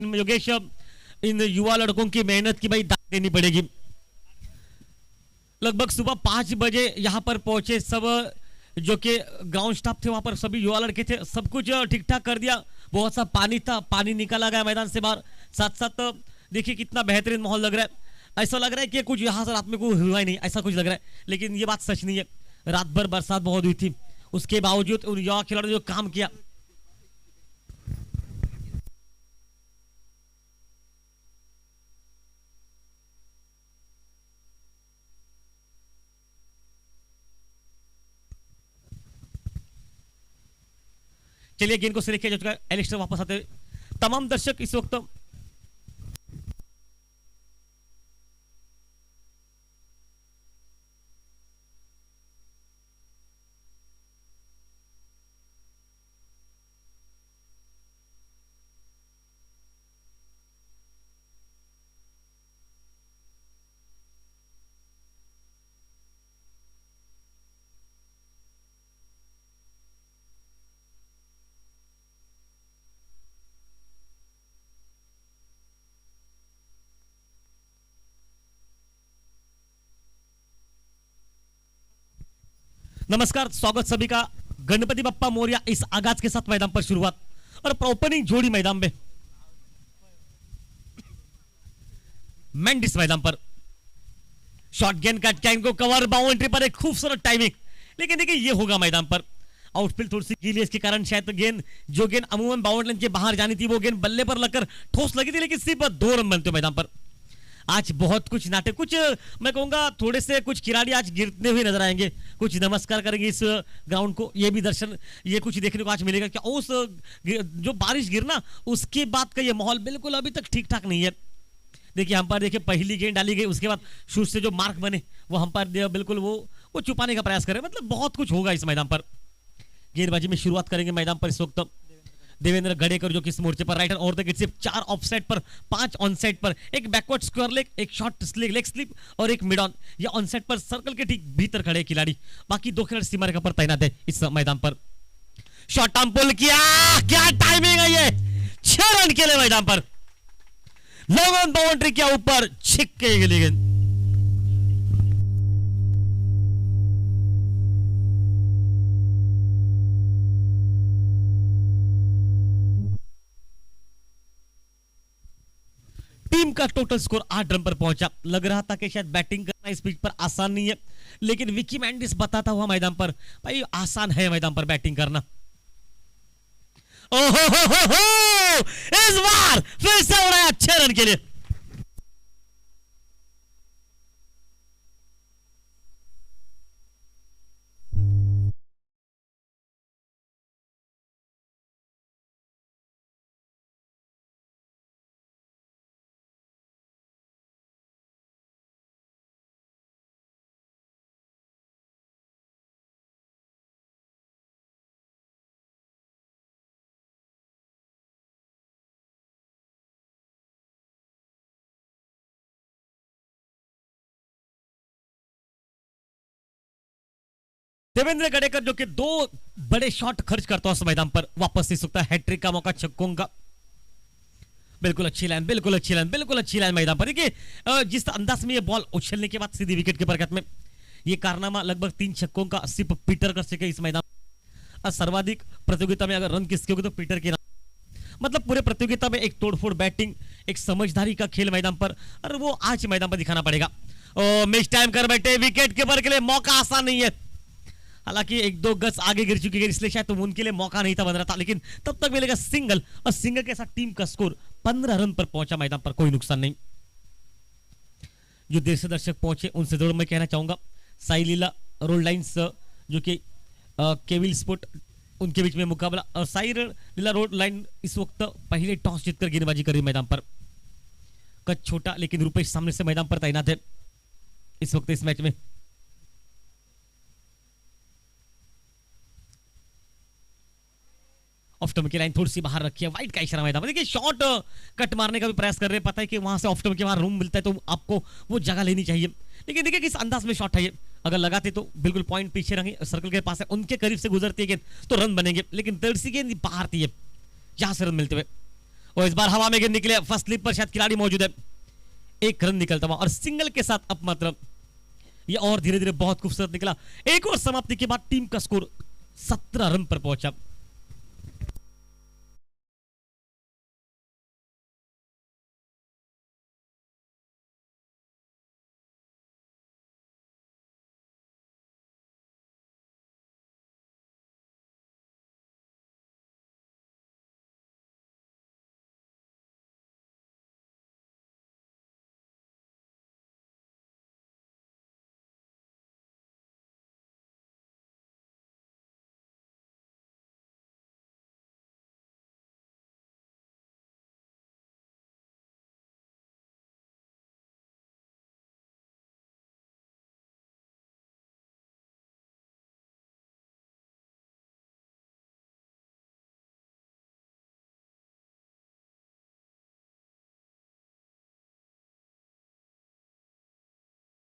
Yogesh, in युवा लड़कों की मेहनत की भाई दाद देनी पड़ेगी। लगभग सुबह 5 बजे यहाँ पर पहुंचे सब, जो कि ग्राउंड स्टाफ थे वहां पर, सभी युवा लड़के थे, सब कुछ ठीक ठाक कर दिया। बहुत सा पानी था, पानी निकाला गया मैदान से बाहर। साथ साथ देखिए कितना बेहतरीन माहौल लग रहा है। ऐसा लग रहा है कि कुछ यहाँ से रात में कोई हुआ ही नहीं, ऐसा कुछ लग रहा है। लेकिन ये बात सच नहीं है, रात भर बरसात बहुत हुई थी, उसके बावजूद उन युवा खिलाड़ियों ने जो काम किया। चलिए गेंद को सिलेक्ट किया जा चुका है, एलिस्टर वापस आते हुए। तमाम दर्शक इस वक्त नमस्कार, स्वागत सभी का। गणपति बप्पा मोरिया इस आगाज के साथ मैदान पर शुरुआत और ओपनिंग जोड़ी मैदान में मेंडिस मैदान पर शॉर्ट गेंद कट कैन को कवर, बाउंड्री पर एक खूबसूरत टाइमिंग। लेकिन देखिए ये होगा मैदान पर आउटफील्ड थोड़ी सी गीली है, इसके कारण शायद तो गेंद, जो गेंद अमूमन बाउंड्री के बाहर जानी थी, वो गेंद बल्ले पर लगकर ठोस लगी थी, लेकिन सिर्फ 2 रन बनते मैदान पर। आज बहुत कुछ नाटक, कुछ मैं कहूंगा थोड़े से कुछ खिलाड़ी आज गिरते हुए नजर आएंगे, कुछ नमस्कार करेंगे इस ग्राउंड को। ये भी दर्शन, ये कुछ देखने को आज मिलेगा। क्या उस जो बारिश गिरना, उसके बाद का ये माहौल बिल्कुल अभी तक ठीक ठाक नहीं है। देखिए हम पर, देखिए पहली गेंद डाली गई, उसके बाद शूट से जो मार्क बने वो हम पर बिल्कुल वो छुपाने का प्रयास करें। मतलब बहुत कुछ होगा इस मैदान पर। गेंदबाजी में शुरुआत करेंगे मैदान पर इस वक्त देवेंद्र गडेकर, जो कि इस मोर्चे पर राइट और द सिर्फ 4 ऑफसाइड पर, 5 ऑनसाइड पर, एक बैकवर्ड स्क्वायर लेग, एक शॉर्ट लेग स्लिप और एक मिड ऑन। या ऑनसाइड पर सर्कल के ठीक भीतर खड़े खिलाड़ी, बाकी 2 खिलाड़ी सीमा रेखा पर तैनात है इस मैदान पर। शॉर्ट आर्म पुल किया, क्या टाइमिंग है ये, 6 रन के लिए मैदान पर। लॉन्ग ऑन बाउंड्री के ऊपर छिक्के के लिए गेंद। टीम का टोटल स्कोर 8 रन पर पहुंचा। लग रहा था कि शायद बैटिंग करना इस पिच पर आसान नहीं है, लेकिन विकी मेंडिस बताता हुआ मैदान पर, भाई आसान है मैदान पर बैटिंग करना। ओहो हो, इस बार फिर से उड़ाया 6 रन के लिए। देवेंद्र गडेकर, जो कि 2 बड़े शॉट खर्च करता है उस मैदान पर, वापस से सकता है हैट्रिक का मौका छक्कों का। बिल्कुल अच्छी लाइन, बिल्कुल अच्छी लाइन, बिल्कुल अच्छी लाइन मैदान पर। देखिए जिस अंदाज में ये बॉल उछलने के बाद सीधी विकेट के बरकत में, ये कारनामा लगभग 3 छक्कों का सिर्फ पीटर कर सके इस मैदान। सर्वाधिक प्रतियोगिता में अगर रन किसके होंगे तो पीटर के नाम। मतलब पूरे प्रतियोगिता में एक तोड़फोड़ बैटिंग, एक समझदारी का खेल मैदान पर, और वो आज मैदान पर दिखाना पड़ेगा। मिस टाइम कर बैठे, विकेट कीपर के लिए मौका आसान नहीं है। हालांकि 1-2 गज आगे गिर चुकी है, इसलिए शायद तो उनके लिए मौका नहीं था बन रहा था, लेकिन तब तक मिलेगा सिंगल, और सिंगल के साथ टीम का स्कोर 15 रन पर पहुंचा मैदान पर, कोई नुकसान नहीं। जो देर से दर्शक पहुंचे उनसे जरूर मैं कहना चाहूंगा, साई लीला रोड लाइन्स, जो कि केविल स्पोर्ट, उनके बीच में मुकाबला। और साई लीला रोड लाइन इस वक्त पहले टॉस जीतकर गेंदबाजी कर रही मैदान पर। कद छोटा, लेकिन रुपेश सामने से मैदान पर तैनात है इस वक्त इस मैच में। ऑफ टर्म की लाइन थोड़ी सी बाहर रखी है, वाइड का इशारा मैदान में। देखिए शॉट कट मारने का भी प्रयास कर रहे हैं, पता है कि वहां से ऑफ टर्म के बाहर रूम मिलता है तो आपको वो जगह लेनी चाहिए। लेकिन देखिए किस अंदाज में शॉट है ये, अगर लगाते तो बिल्कुल पॉइंट पीछे रहेंगे, सर्कल के पास है, उनके करीब से गुजरती है गेंद तो रन बनेंगे, लेकिन दर्सी गेंद बाहर थी है, जहां से रन मिलते हुए। और इस बार हवा में गेंद निकले, फर्स्ट स्लिप पर शायद खिलाड़ी मौजूद है, एक रन निकलता हुआ और सिंगल के साथ अब मतलब ये और धीरे धीरे बहुत खूबसूरत निकला। एक और समाप्ति के बाद टीम का स्कोर 17 रन पर पहुंचा।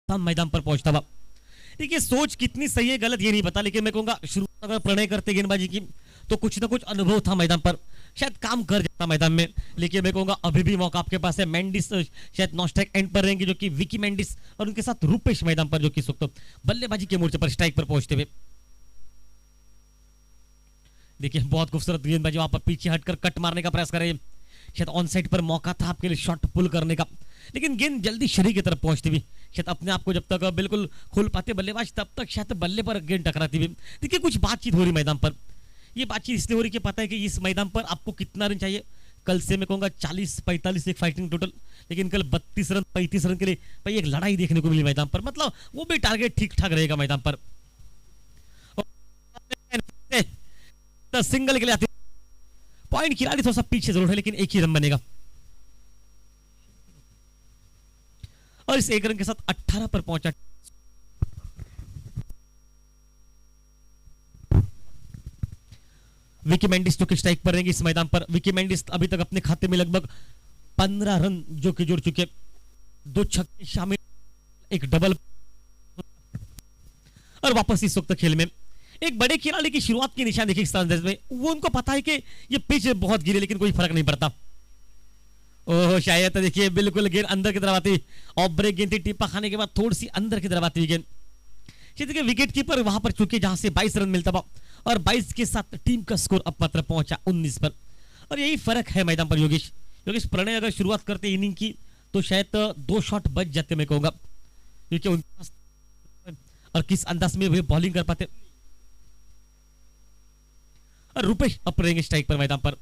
मैदान पर पहुंचता हुआ, देखिए सोच कितनी सही है गलत ये नहीं पता, लेकिन मैं कहूंगा शुरुआत अगर प्रणय करते गेंदबाजी की तो कुछ ना कुछ अनुभव था मैदान पर, शायद काम कर जाता मैदान में। लेकिन मैं कहूंगा अभी भी मौका आपके पास है। मेंडिस शायद नॉस्ट्राइक एंड पर रहेंगे, जो कि विकी मेंडिस, और उनके साथ रूपेश मैदान पर, जो कि बल्लेबाजी के मोर्चे पर स्ट्राइक पर पहुंचते हुए। देखिए बहुत खूबसूरत गेंदबाजी, वहां पर पीछे हटकर कट मारने का प्रयास करे, शायद ऑन साइड पर मौका था आपके लिए शॉट पुल करने का, लेकिन गेंद जल्दी शरीर की तरफ पहुंचती हुई, शायद अपने आप को जब तक बिल्कुल खोल पाते बल्लेबाज तब तक शायद बल्ले पर गेंद टकराती हुई। देखिए कुछ बातचीत हो रही मैदान पर, ये बातचीत इसलिए हो रही कि पता है कि इस मैदान पर आपको कितना रन चाहिए। कल से मैं कहूंगा 40-45 एक फाइटिंग टोटल, लेकिन कल 32 रन 35 रन के लिए भाई एक लड़ाई देखने को मिली मैदान पर, मतलब वो भी टारगेट ठीक ठाक रहेगा मैदान पर। सिंगल के लिए पॉइंट खिलाड़ी थोड़ा सा पीछे जरूर है, लेकिन एक ही रन बनेगा और इस एक रन के साथ 18 पर पहुंचा। विकी मेंडिस जो कि स्ट्राइक पर रहेंगे इस मैदान पर। विकी मेंडिस अभी तक अपने खाते में लगभग 15 रन जो कि जोड़ चुके, 2 छक्के शामिल, एक डबल, और वापस इस वक्त खेल में एक बड़े खिलाड़ी की शुरुआत की निशान देखिए इस अंदाज में, वो उनको पता है कि ये पिच बहुत गिरे लेकिन कोई फर्क नहीं पड़ता। ओह शायद देखिए बिल्कुल गेंद अंदर की तरफ आती, ऑफ ब्रेक गेंद थी, टिप्पा खाने के बाद थोड़ी सी अंदर की तरफ आती गेंद। देखिए विकेट कीपर वहां पर चुके जहां से 22 रन मिलता था, और 22 के साथ टीम का स्कोर अब मात्र पहुंचा 19 पर, और यही फर्क है मैदान पर। योगेश प्रणय अगर शुरुआत करते इनिंग की तो शायद 2 शॉट बच जाते मैं कहूंगा, क्योंकि उनके पास और किस अंदाज में वे बॉलिंग कर पाते। और रुपेश अब रहेंगे स्ट्राइक पर मैदान पर।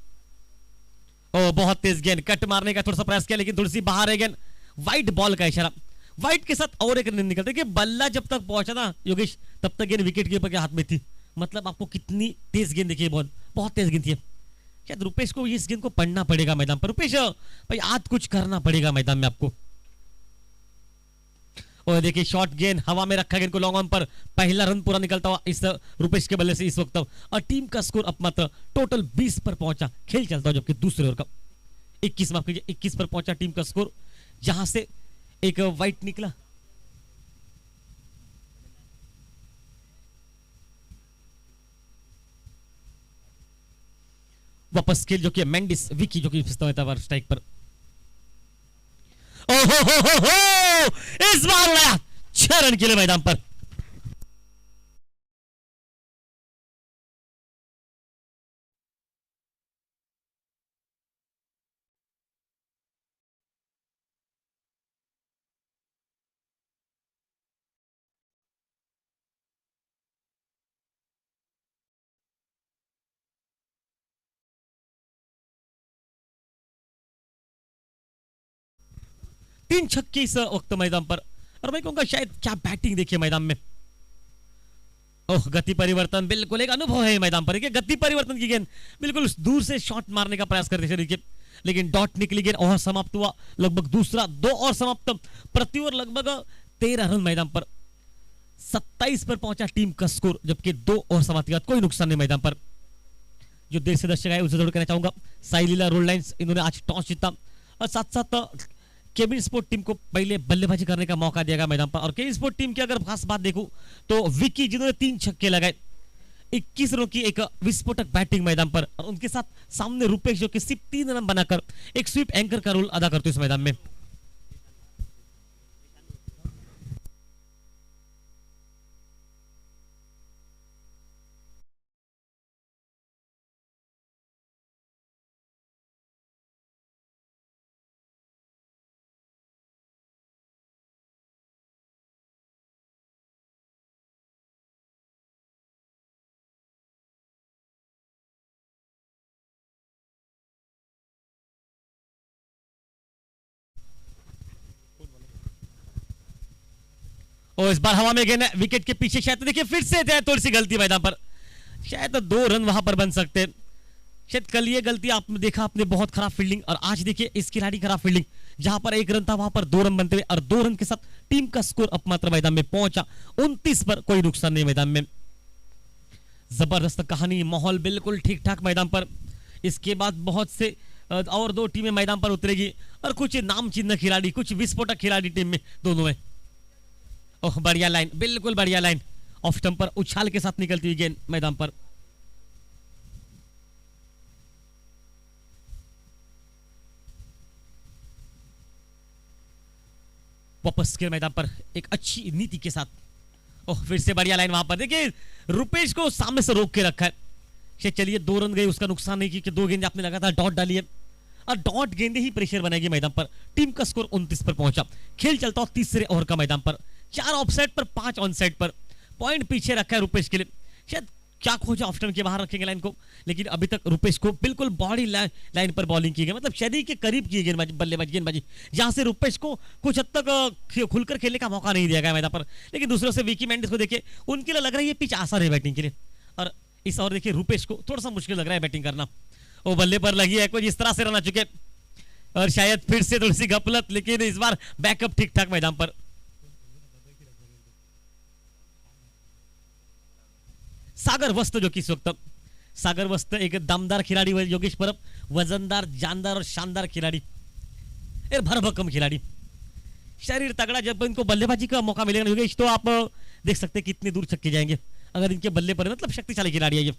ओ बहुत तेज गेंद, कट मारने का थोड़ा सा प्रयास किया लेकिन थोड़ी सी बाहर है गेंद, वाइट बॉल का इशारा, वाइट के साथ और एक रन निकलते कि बल्ला जब तक पहुंचा ना योगेश तब तक गेंद विकेट कीपर के हाथ में थी। मतलब आपको कितनी तेज गेंद देखिए, बॉल बहुत तेज गेंद थी। शायद रुपेश को इस गेंद को पढ़ना पड़ेगा मैदान पर। रुपेश भाई आज कुछ करना पड़ेगा मैदान में आपको। और देखिए शॉर्ट गेंद हवा में रखा, गेंद को लॉन्ग ऑन पर, पहला रन पूरा निकलता हुआ इस रुपेश के बल्ले से इस वक्त, और टीम का स्कोर अब मात्र टोटल 20 पर पहुंचा। खेल चलता हो जबकि दूसरे ओवर का 21 माफ कीजिए 21 पर पहुंचा टीम का स्कोर, जहां से एक वाइट निकला। वापस खेल जो कि मेंडिस विकी जो कि स्ट्राइक पर। ओहो इस बार उड़ाया 6 रन के लिए मैदान पर। तीन छक्के इस वक्त मैदान पर, और मैं कहूंगा शायद क्या बैटिंग देखिए मैदान में। ओह गति परिवर्तन, बिल्कुल एक अनुभव है मैदान पर। गति परिवर्तन की गेंद बिल्कुल दूर से शॉट मारने का प्रयास करते थे, लेकिन डॉट निकली गेंद और समाप्त हुआ लगभग दूसरा 2 और समाप्त, प्रति ओवर लगभग 13 रन मैदान पर। 27 पर पहुंचा टीम का स्कोर, जबकि 2 और समाप्त के बाद कोई नुकसान नहीं मैदान पर। जो देश से दर्शक आए उनसे जरूर कहना चाहूंगा, साई लीला रोड लाइन्स इन्होंने आज टॉस जीता, और साथ साथ केबिन स्पोर्ट टीम को पहले बल्लेबाजी करने का मौका दिया गया मैदान पर। और केबिन स्पोर्ट टीम की अगर खास बात देखूं तो विकी जिन्होंने 3 छक्के लगाए, 21 रनों की एक विस्फोटक बैटिंग मैदान पर, और उनके साथ सामने रुपेश जो कि सिर्फ 3 रन बनाकर एक स्वीप एंकर का रोल अदा करते इस मैदान में। और इस बार हवा में गेंद विकेट के पीछे, शायद देखिए फिर से थोड़ी सी गलती मैदान पर, शायद 2 रन वहां पर बन सकते। शायद कल ये गलती आपने देखा, आपने बहुत खराब फील्डिंग, और आज देखिए इस खिलाड़ी खराब फील्डिंग, जहां पर 1 रन था वहां पर 2 रन बनते हुए, और 2 रन के साथ टीम का स्कोर अब मात्र मैदान में पहुंचा 29 पर, कोई नुकसान नहीं मैदान में। जबरदस्त कहानी, माहौल बिल्कुल ठीक ठाक मैदान पर। इसके बाद बहुत से और 2 टीमें मैदान पर उतरेगी, और कुछ नामचिन्ह खिलाड़ी, कुछ विस्फोटक खिलाड़ी टीम में दोनों में। ओह बढ़िया लाइन, बिल्कुल बढ़िया लाइन, ऑफ स्टंप पर उछाल के साथ निकलती हुई गेंद मैदान पर। वापस के मैदान पर एक अच्छी नीति के साथ, ओह फिर से बढ़िया लाइन वहां पर, देखिए रुपेश को सामने से रोक के रखा है। चलिए 2 रन गए, उसका नुकसान नहीं, क्योंकि 2 गेंद आपने लगातार डॉट डाली है, और डॉट गेंदे ही प्रेशर बनाएगी मैदान पर। टीम का स्कोर 29 पर पहुंचा। खेल चलता हो तीसरे ओवर का मैदान पर, 4 ऑफसाइड पर 5 ऑनसाइड पर, पॉइंट पीछे रखा है रुपेश के लिए। शायद क्या खोजा, ऑफ स्टंप के बाहर रखेंगे लाइन को, लेकिन अभी तक रुपेश को बिल्कुल बॉडी लाइन पर बॉलिंग की गई, मतलब शरीर के करीब की गेंदबाजी, बल्लेबाजी, जहां से रुपेश को कुछ हद तक खुलकर खेलने का मौका नहीं दिया गया मैदान पर। लेकिन दूसरों से विकी मेंडिस को देखिए, उनके लिए लग रहा है ये पिच आसान है बैटिंग के लिए, और इस ओवर देखिए रुपेश को थोड़ा सा मुश्किल लग रहा है बैटिंग करना। वो बल्ले पर लगी है, कुछ इस तरह से रन आ चुके, और शायद फिर से थोड़ी सी गपलत, लेकिन इस बार बैकअप ठीक ठाक मैदान पर। सागर वस्त जो कि इस वक्त, सागर वस्त एक दमदार खिलाड़ी, योगेश परब वजनदार, जानदार और शानदार खिलाड़ी, एक भरभक्कम खिलाड़ी, शरीर तगड़ा। जब इनको बल्लेबाजी का मौका मिलेगा योगेश, तो आप देख सकते हैं कितनी दूर छक्के जाएंगे अगर इनके बल्ले पर, मतलब शक्तिशाली खिलाड़ी है ये।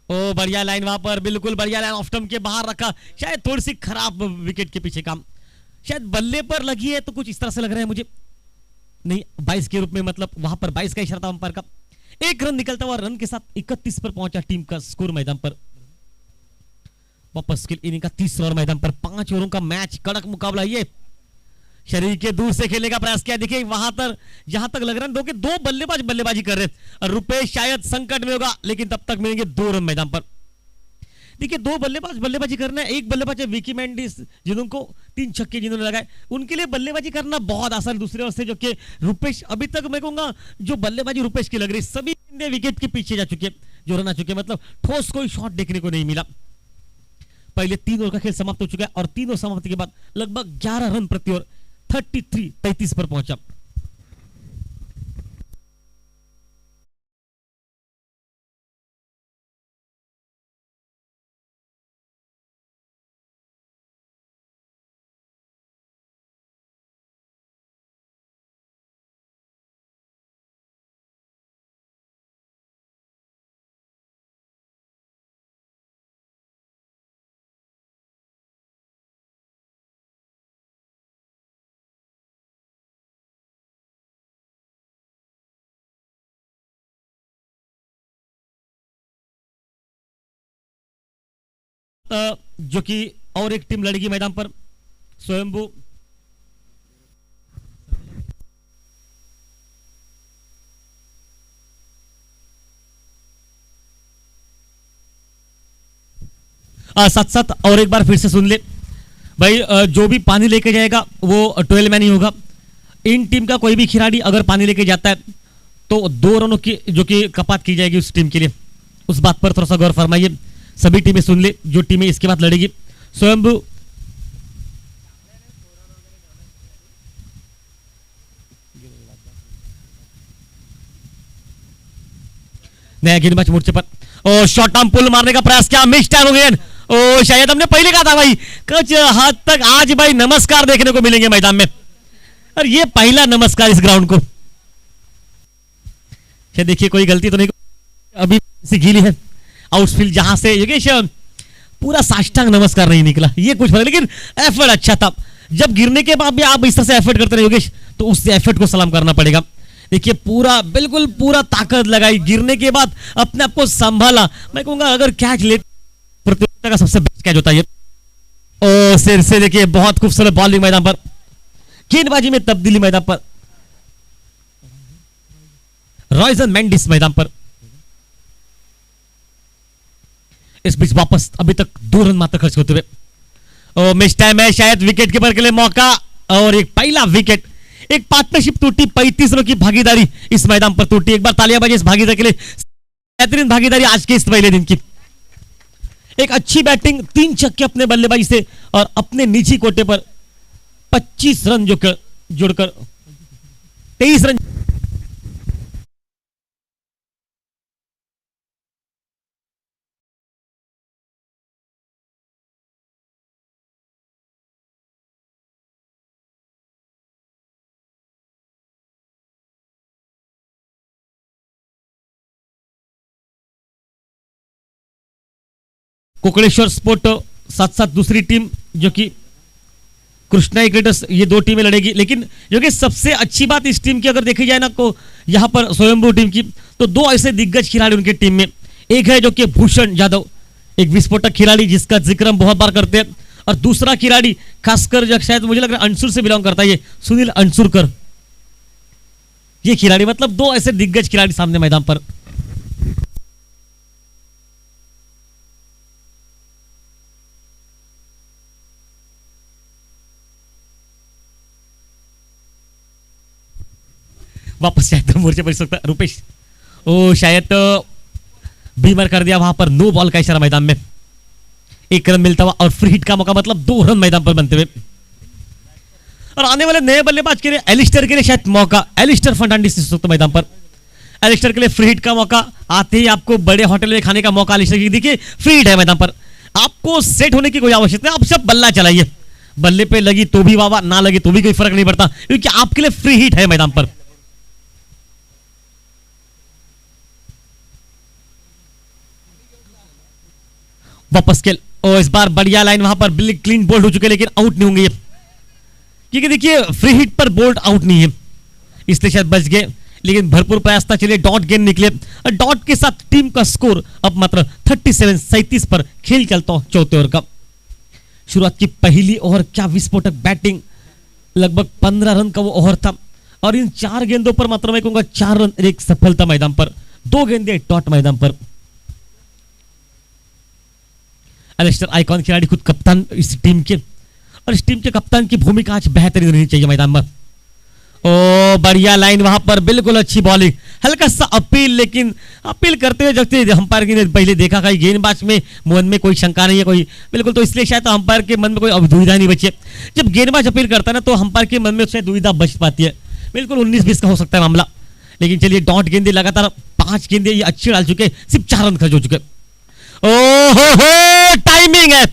ओ बढ़िया लाइन वहां पर, बिल्कुल बढ़िया लाइन, ऑफ स्टंप के बाहर रखा, शायद थोड़ी सी खराब विकेट के पीछे काम, शायद बल्ले पर लगी है, तो कुछ इस तरह से लग रहा है मुझे, नहीं 22 के रूप में, मतलब वहां पर 22 का इशारा था अंपायर का। 1 रन निकलता हुआ, रन के साथ 31 पर पहुंचा टीम का स्कोर मैदान पर। वापस इनिंग का 30वां ओवर मैदान पर, 5 ओवरों का मैच, कड़क मुकाबला ये। शरीर के दूर से खेलने का प्रयास किया, देखिए वहां तक जहां तक लग रहा है दो बल्लेबाज बल्लेबाजी कर रहे हैं, और रुपेश शायद संकट में होगा, लेकिन तब तक मिलेंगे 2 रन मैदान पर। देखिए 2 बल्लेबाज बल्लेबाजी करना है, एक बल्लेबाज है विकी मेंडिस, जिनको 3 छक्के जिन्होंने लगाए, उनके लिए बल्लेबाजी करना बहुत आसान। दूसरे ओर से जो कि रुपेश, अभी तक मैं कहूंगा जो बल्लेबाजी रुपेश की लग रही, सभी विकेट के पीछे जा चुके, जो रन आ चुके, मतलब ठोस कोई शॉट देखने को नहीं मिला। पहले 3 ओवर का खेल समाप्त हो चुका है, और 3 ओवर समाप्ति के बाद लगभग 11 रन प्रति ओवर, 33 पर पहुंचा। जो कि और एक टीम लड़ेगी मैदान पर, स्वयंभू साथ साथ और एक बार फिर से सुन ले भाई, जो भी पानी लेके जाएगा वो 12 मैन ही होगा। इन टीम का कोई भी खिलाड़ी अगर पानी लेके जाता है तो 2 रनों की जो कि कपात की जाएगी उस टीम के लिए, उस बात पर थोड़ा सा गौर फरमाइए। सभी टीमें सुन ले, जो टीमें इसके बाद लड़ेगी। स्वयंभू नया गेंदबाज मोर्चे पर, और शॉर्ट आर्म पुल मारने का प्रयास किया, मिस टाइम हो गया। ओ शायद हमने पहले कहा था भाई, कुछ हद तक आज भाई नमस्कार देखने को मिलेंगे मैदान में, और ये पहला नमस्कार इस ग्राउंड को। शायद देखिए कोई गलती तो नहीं, अभी से गीली है। आउटफील्ड जहां से योगेश पूरा साष्टांग नमस्कार नहीं निकला, ये कुछ फर्क, लेकिन एफर्ट अच्छा था। जब गिरने के बाद भी आप इस तरह से एफर्ट करते रहे योगेश, तो उस एफर्ट को सलाम करना पड़ेगा। देखिए पूरा बिल्कुल पूरा ताकत लगाई, गिरने के बाद अपने आप को संभाला। मैं कहूंगा अगर कैच ले, प्रतियोगिता का सबसे बेस्ट कैच होता है ये। ओ सिर से देखिए बहुत खूबसूरत बॉलिंग मैदान पर, गेंदबाजी में तब्दीली मैदान पर, रॉयसन मेंडिस मैदान पर। इस बीच वापस अभी तक 2 रन मात्र खर्च होते हुए मिस टाइम है, शायद विकेट कीपर के लिए मौका, और एक पहला विकेट। एक पार्टनरशिप टूटी, 35 रनों की भागीदारी इस मैदान पर टूटी। एक बार तालियां बजाइए इस भागीदारी के लिए, बेहतरीन भागीदारी आज के इस पहले दिन की। एक अच्छी बैटिंग, 3 छक्के अपने बल्लेबाजी से, और अपने निजी कोटे पर 25 रन जुड़कर 23 रन। कोकड़ेश्वर स्पोर्ट साथ साथ दूसरी टीम जो कि कृष्णा क्रिकेटर्स, ये 2 टीमें लड़ेगी। लेकिन जो कि सबसे अच्छी बात इस टीम की अगर देखी जाए ना, को यहां पर स्वयंभू टीम की, तो 2 ऐसे दिग्गज खिलाड़ी उनकी टीम में। एक है जो कि भूषण यादव, एक विस्फोटक खिलाड़ी जिसका जिक्र हम बहुत बार करते हैं, और दूसरा खिलाड़ी खासकर जो शायद मुझे लग रहा है अंसुर से बिलोंग करता है, ये सुनील अंसुरकर। ये खिलाड़ी मतलब 2 ऐसे दिग्गज खिलाड़ी सामने मैदान पर। वापस शायद तो मोर्चे पर सकता रुपेश, ओ शायद बीमर कर दिया वहां पर। नो बॉल का इशारा मैदान में, 1 रन मिलता हुआ और फ्री हिट का मौका, मतलब 2 रन मैदान पर बनते हुए। और आने वाले नए बल्लेबाज के लिए, एलिस्टर के लिए शायद मौका, एलिस्टर फर्नांडिस इस वक्त मैदान पर। एलिस्टर के लिए फ्री हिट का मौका, आते ही आपको बड़े होटल में खाने का मौका एलिस्टर की। देखिए फ्री हिट है मैदान पर, आपको सेट होने की कोई आवश्यकता नहीं, आप सब बल्ला चलाइए। बल्ले पे लगी तो भी वाह, ना लगी तो भी कोई फर्क नहीं पड़ता, क्योंकि आपके लिए फ्री हिट है मैदान पर। वापस खेल, और इस बार बढ़िया लाइन वहां पर, बिल्कुल क्लीन बोल्ड हो चुके, लेकिन आउट नहीं होंगे, क्योंकि देखिए फ्री हिट पर बोल्ड आउट नहीं है, इसलिए शायद बच गए। लेकिन भरपूर प्रयास था, चलिए डॉट गेंद निकले, और डॉट के साथ टीम का स्कोर अब मात्र 37 पर खेल चलता हूं चौथे ओवर का। शुरुआत की पहली ओवर, क्या विस्फोटक बैटिंग, लगभग 15 रन का वो ओवर था, और इन 4 गेंदों पर मात्र मैं कहूंगा 4 रन, एक सफलता मैदान पर, 2 गेंदे डॉट मैदान पर। एलिस्टर आइकॉन खिलाड़ी, खुद कप्तान इस टीम के, और इस टीम के कप्तान की भूमिका आज बेहतरीन रहनी चाहिए मैदान में। ओ बढ़िया लाइन वहां पर, बिल्कुल अच्छी बॉलिंग, हल्का सा अपील, लेकिन अपील करते हुए जबकि अंपायर ने पहले देखा कि गेंदबाज में मन में कोई शंका नहीं है कोई, बिल्कुल, तो इसलिए शायद अंपायर के मन में कोई दुविधा नहीं बची है। जब गेंदबाज अपील करता है ना, तो अंपायर के मन में शायद दुविधा बच पाती है। बिल्कुल 19-20 का हो सकता है मामला, लेकिन चलिए डॉट गेंदे लगातार 5 गेंदे ये अच्छी डाल चुके, सिर्फ 4 रन खर्च हो चुके। ओ हो टाइमिंग है,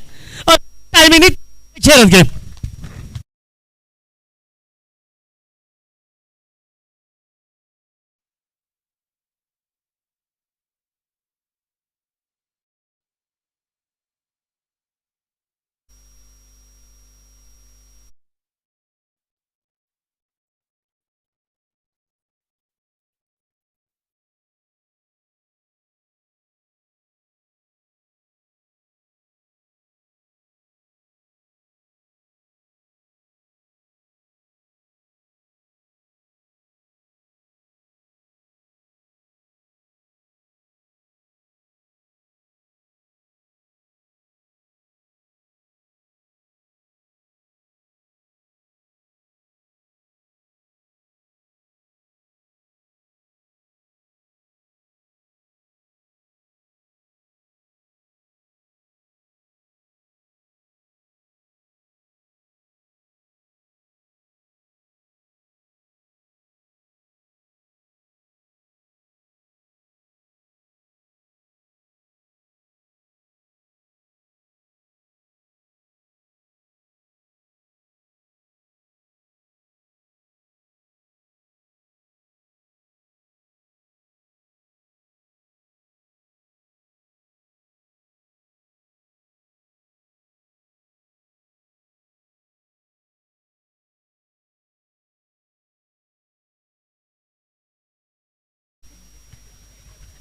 और टाइमिंग नहीं, 6 रन के।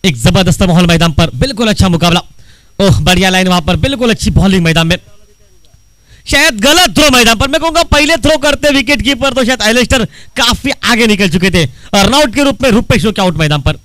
एक जबरदस्त माहौल मैदान पर, बिल्कुल अच्छा मुकाबला। ओह बढ़िया लाइन वहां पर, बिल्कुल अच्छी बॉलिंग मैदान में। शायद गलत थ्रो मैदान पर, मैं कहूंगा पहले थ्रो करते विकेट कीपर तो शायद एलिस्टर काफी आगे निकल चुके थे। रनआउट के रूप में रूपेश के आउट मैदान पर।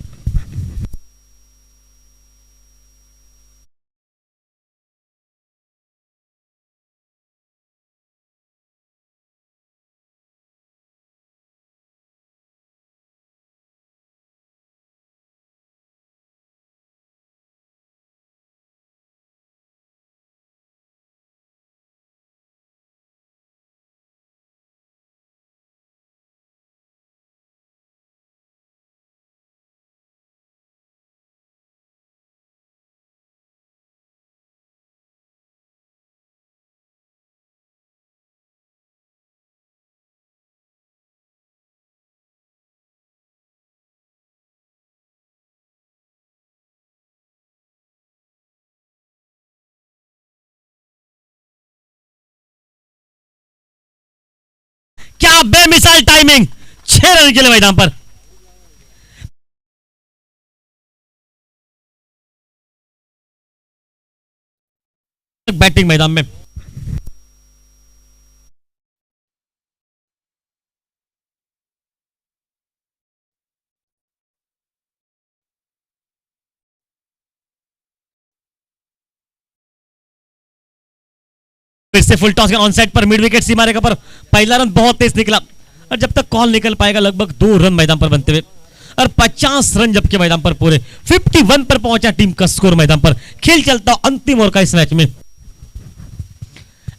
क्या बेमिसाल टाइमिंग, 6 रन के लिए मैदान पर। बैटिंग मैदान में फिर से फुल टॉस ऑन साइड पर मिड विकेट सीमा रेखा पर पहला रन बहुत तेज निकला और जब तक कॉल निकल पाएगा लगभग 2 रन मैदान पर बनते हुए और 50 रन जबकि मैदान पर पूरे 51 पर पहुंचा टीम का स्कोर मैदान पर। खेल चलता अंतिम ओवर का इस मैच में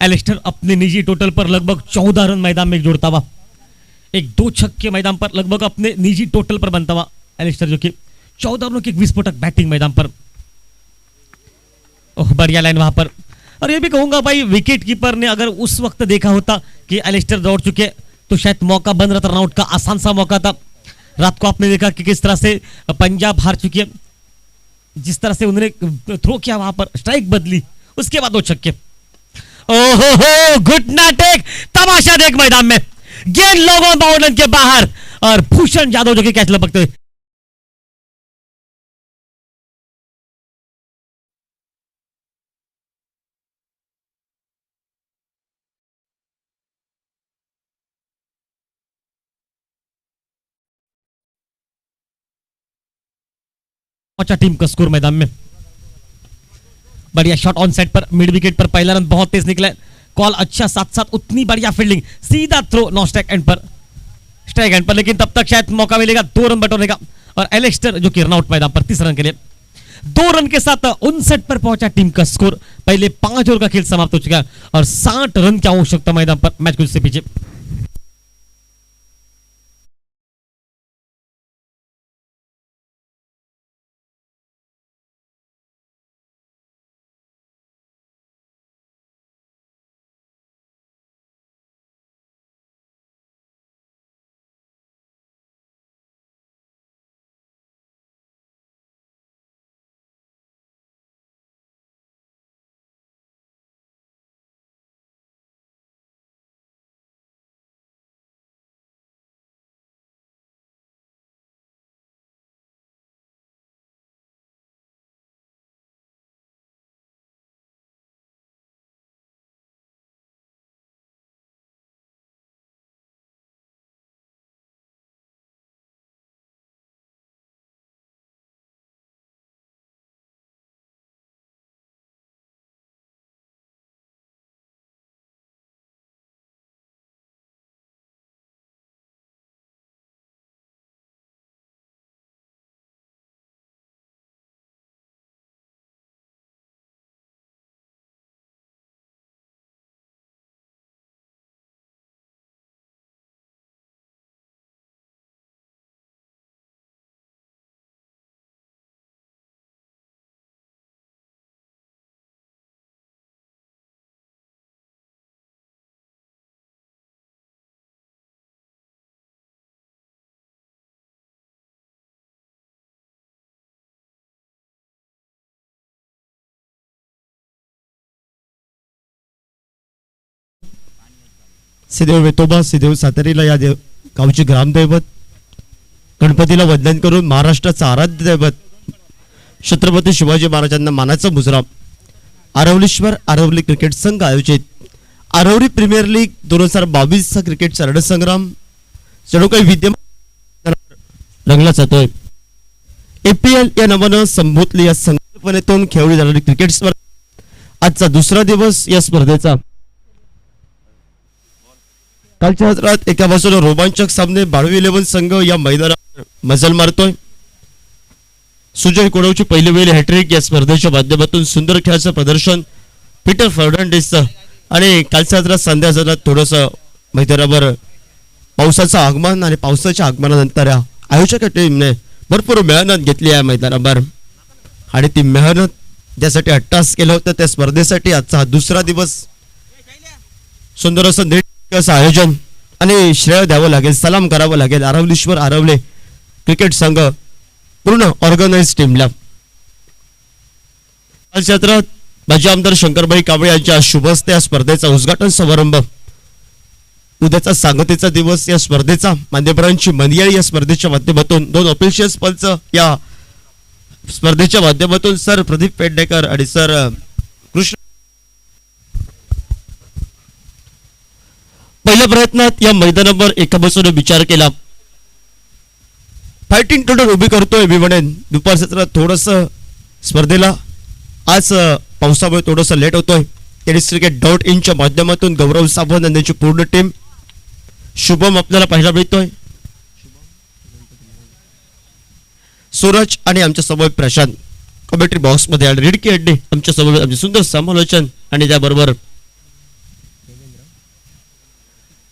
एलिस्टर अपने निजी टोटल पर लगभग 14 रन मैदान में जोड़ता हुआ, एक 2 छक्के मैदान पर लगभग अपने निजी टोटल पर बनता हुआ एलिस्टर, जो कि 14 रनों की एक विस्फोटक बैटिंग मैदान पर। ओह बढ़िया लाइन वहां पर। और ये भी कहूंगा भाई विकेट कीपर ने अगर उस वक्त देखा होता कि एलिस्टर दौड़ चुके तो शायद मौका बन रहा था, रनआउट का आसान सा मौका था। रात को आपने देखा कि किस तरह से पंजाब हार चुकी है, जिस तरह से उन्होंने थ्रो किया वहां पर, स्ट्राइक बदली, उसके बाद 2 छक्के। ओहो घुटना टेक, तमाशा देख मैदान में, गेंद लोगों बाउंड्री के बाहर और भूषण यादव जो कि कैच लपकते हुए पहुंचा टीम का स्कोर मैदान में। बढ़िया शॉट ऑन साइड पर मिड विकेट पर पहला रन बहुत तेज निकला, कॉल अच्छा, साथ साथ उतनी बढ़िया फील्डिंग, सीधा थ्रो नो स्ट्राइक एंड पर, स्ट्राइक एंड पर, लेकिन तब तक शायद मौका मिलेगा 2 रन बटोरने का। और एलिस्टर जो कि रनआउट मैदान पर 30 रन के लिए 2 रन के साथ 59 पर पहुंचा टीम का स्कोर। पहले 5 ओवर का खेल समाप्त हो चुका है और 60 रन की आवश्यकता मैदान पर मैच को इससे पीछे। सिद्धेव वेतोबा सिद्धेव सातेरीला या गावचे ग्रामदैवत गणपतीला वंदन करून महाराष्ट्राचं आराध्य दैवत छत्रपती शिवाजी महाराजांना मानाचा मुजरा आरवलीश्वर आरवली क्रिकेट संघ आयोजित आरवली प्रीमियर लीग 2022 चा क्रिकेटचा रणसंग्राम जणू काही विद्यमान रंगला जातोय. APL या नावानं संबोधली या संकल्पनेतून खेळली जाणारी क्रिकेट स्पर्धा आजचा दुसरा दिवस या स्पर्धेचा. कालच्या रात्रात एका बाजूला रोमांचक सामने बाळू 11 संघ या मैदानावर मजल मारतोय. सुजय कोडवची पहिली वेळी हॅट्रिक या स्पर्धेच्या माध्यमातून सुंदर खेळाचं प्रदर्शन पीटर फर्नांडिसचं आणि कालच्या रात्रात संध्याकाळी थोडंसं मैदानावर पावसाचं आगमन आणि पावसाच्या आगमनानंतर या आयोजक टीमने भरपूर मेहनत घेतली आहे मैदानावर आणि ती मेहनत त्यासाठी अट्टास केलं होतं. त्या स्पर्धेसाठी आजचा हा दुसरा दिवस सुंदर असं नीट असं आयोजन आणि श्रेय द्यावं लागेल, सलाम करावं लागेल आरवलीश्वर आरवले क्रिकेट संघ पूर्ण ऑर्गनाइज टीमला. कालच्या रात्रात माजी आमदार शंकरभाई कांबळे यांच्या शुभ हस्ते या स्पर्धेचा उद्घाटन समारंभ. उद्याचा सांगतेचा दिवस या स्पर्धेचा मान्यवरांची मनयाळी या स्पर्धेच्या माध्यमातून 2 ऑफिशियल पंच या स्पर्धेच्या माध्यमातून सर प्रदीप पेडणेकर आणि सर कृष्ण. पहिल्या प्रयत्नात या मैदानावर एका बाजूने विचार केला, फायटिंग टोटल उभी करतोय मी म्हणेन. दुपार सत्रात थोडस स्पर्धेला आज पावसामुळे थोडंसं लेट होतोय. टेनिस क्रिकेट .inच्या माध्यमातून गौरव सावंत आणि त्यांची पूर्ण टीम, शुभम आपल्याला पाहायला मिळतोय, सूरज आणि आमच्या समोर प्रशांत कमेंट्री बॉक्स मध्ये आणि रिडकी अड्डे आमच्या समोर आमचे सुंदर समालोचन आणि त्याबरोबर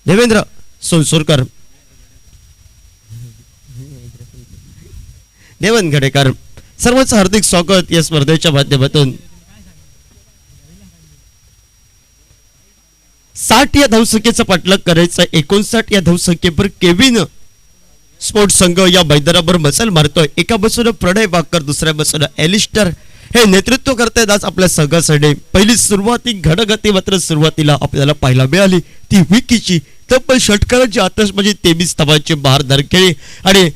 देवेंद्र सोनसुरकर, देवन गडेकर, सर्वांचं हार्दिक स्वागत या स्पर्धेच्या माध्यमातून. 60 या धावसंख्येचा पाठलाग करायचा. 59 या धावसंख्येवर केविन स्पोर्ट्स संघ या मैदानावर मसल मारतोय. एका बाजूला प्रणय वाकर, दुसऱ्या बाजूला एलिस्टर हे नेतृत्व करतायत आज आपल्या संघासाठी. पहिली सुरुवाती घडगती मात्र सुरुवातीला आपल्याला पाहायला मिळाली ती विकीची तब्बल षटकारांची आतषबाजी 23 धावांची बहारदार खेळी आणि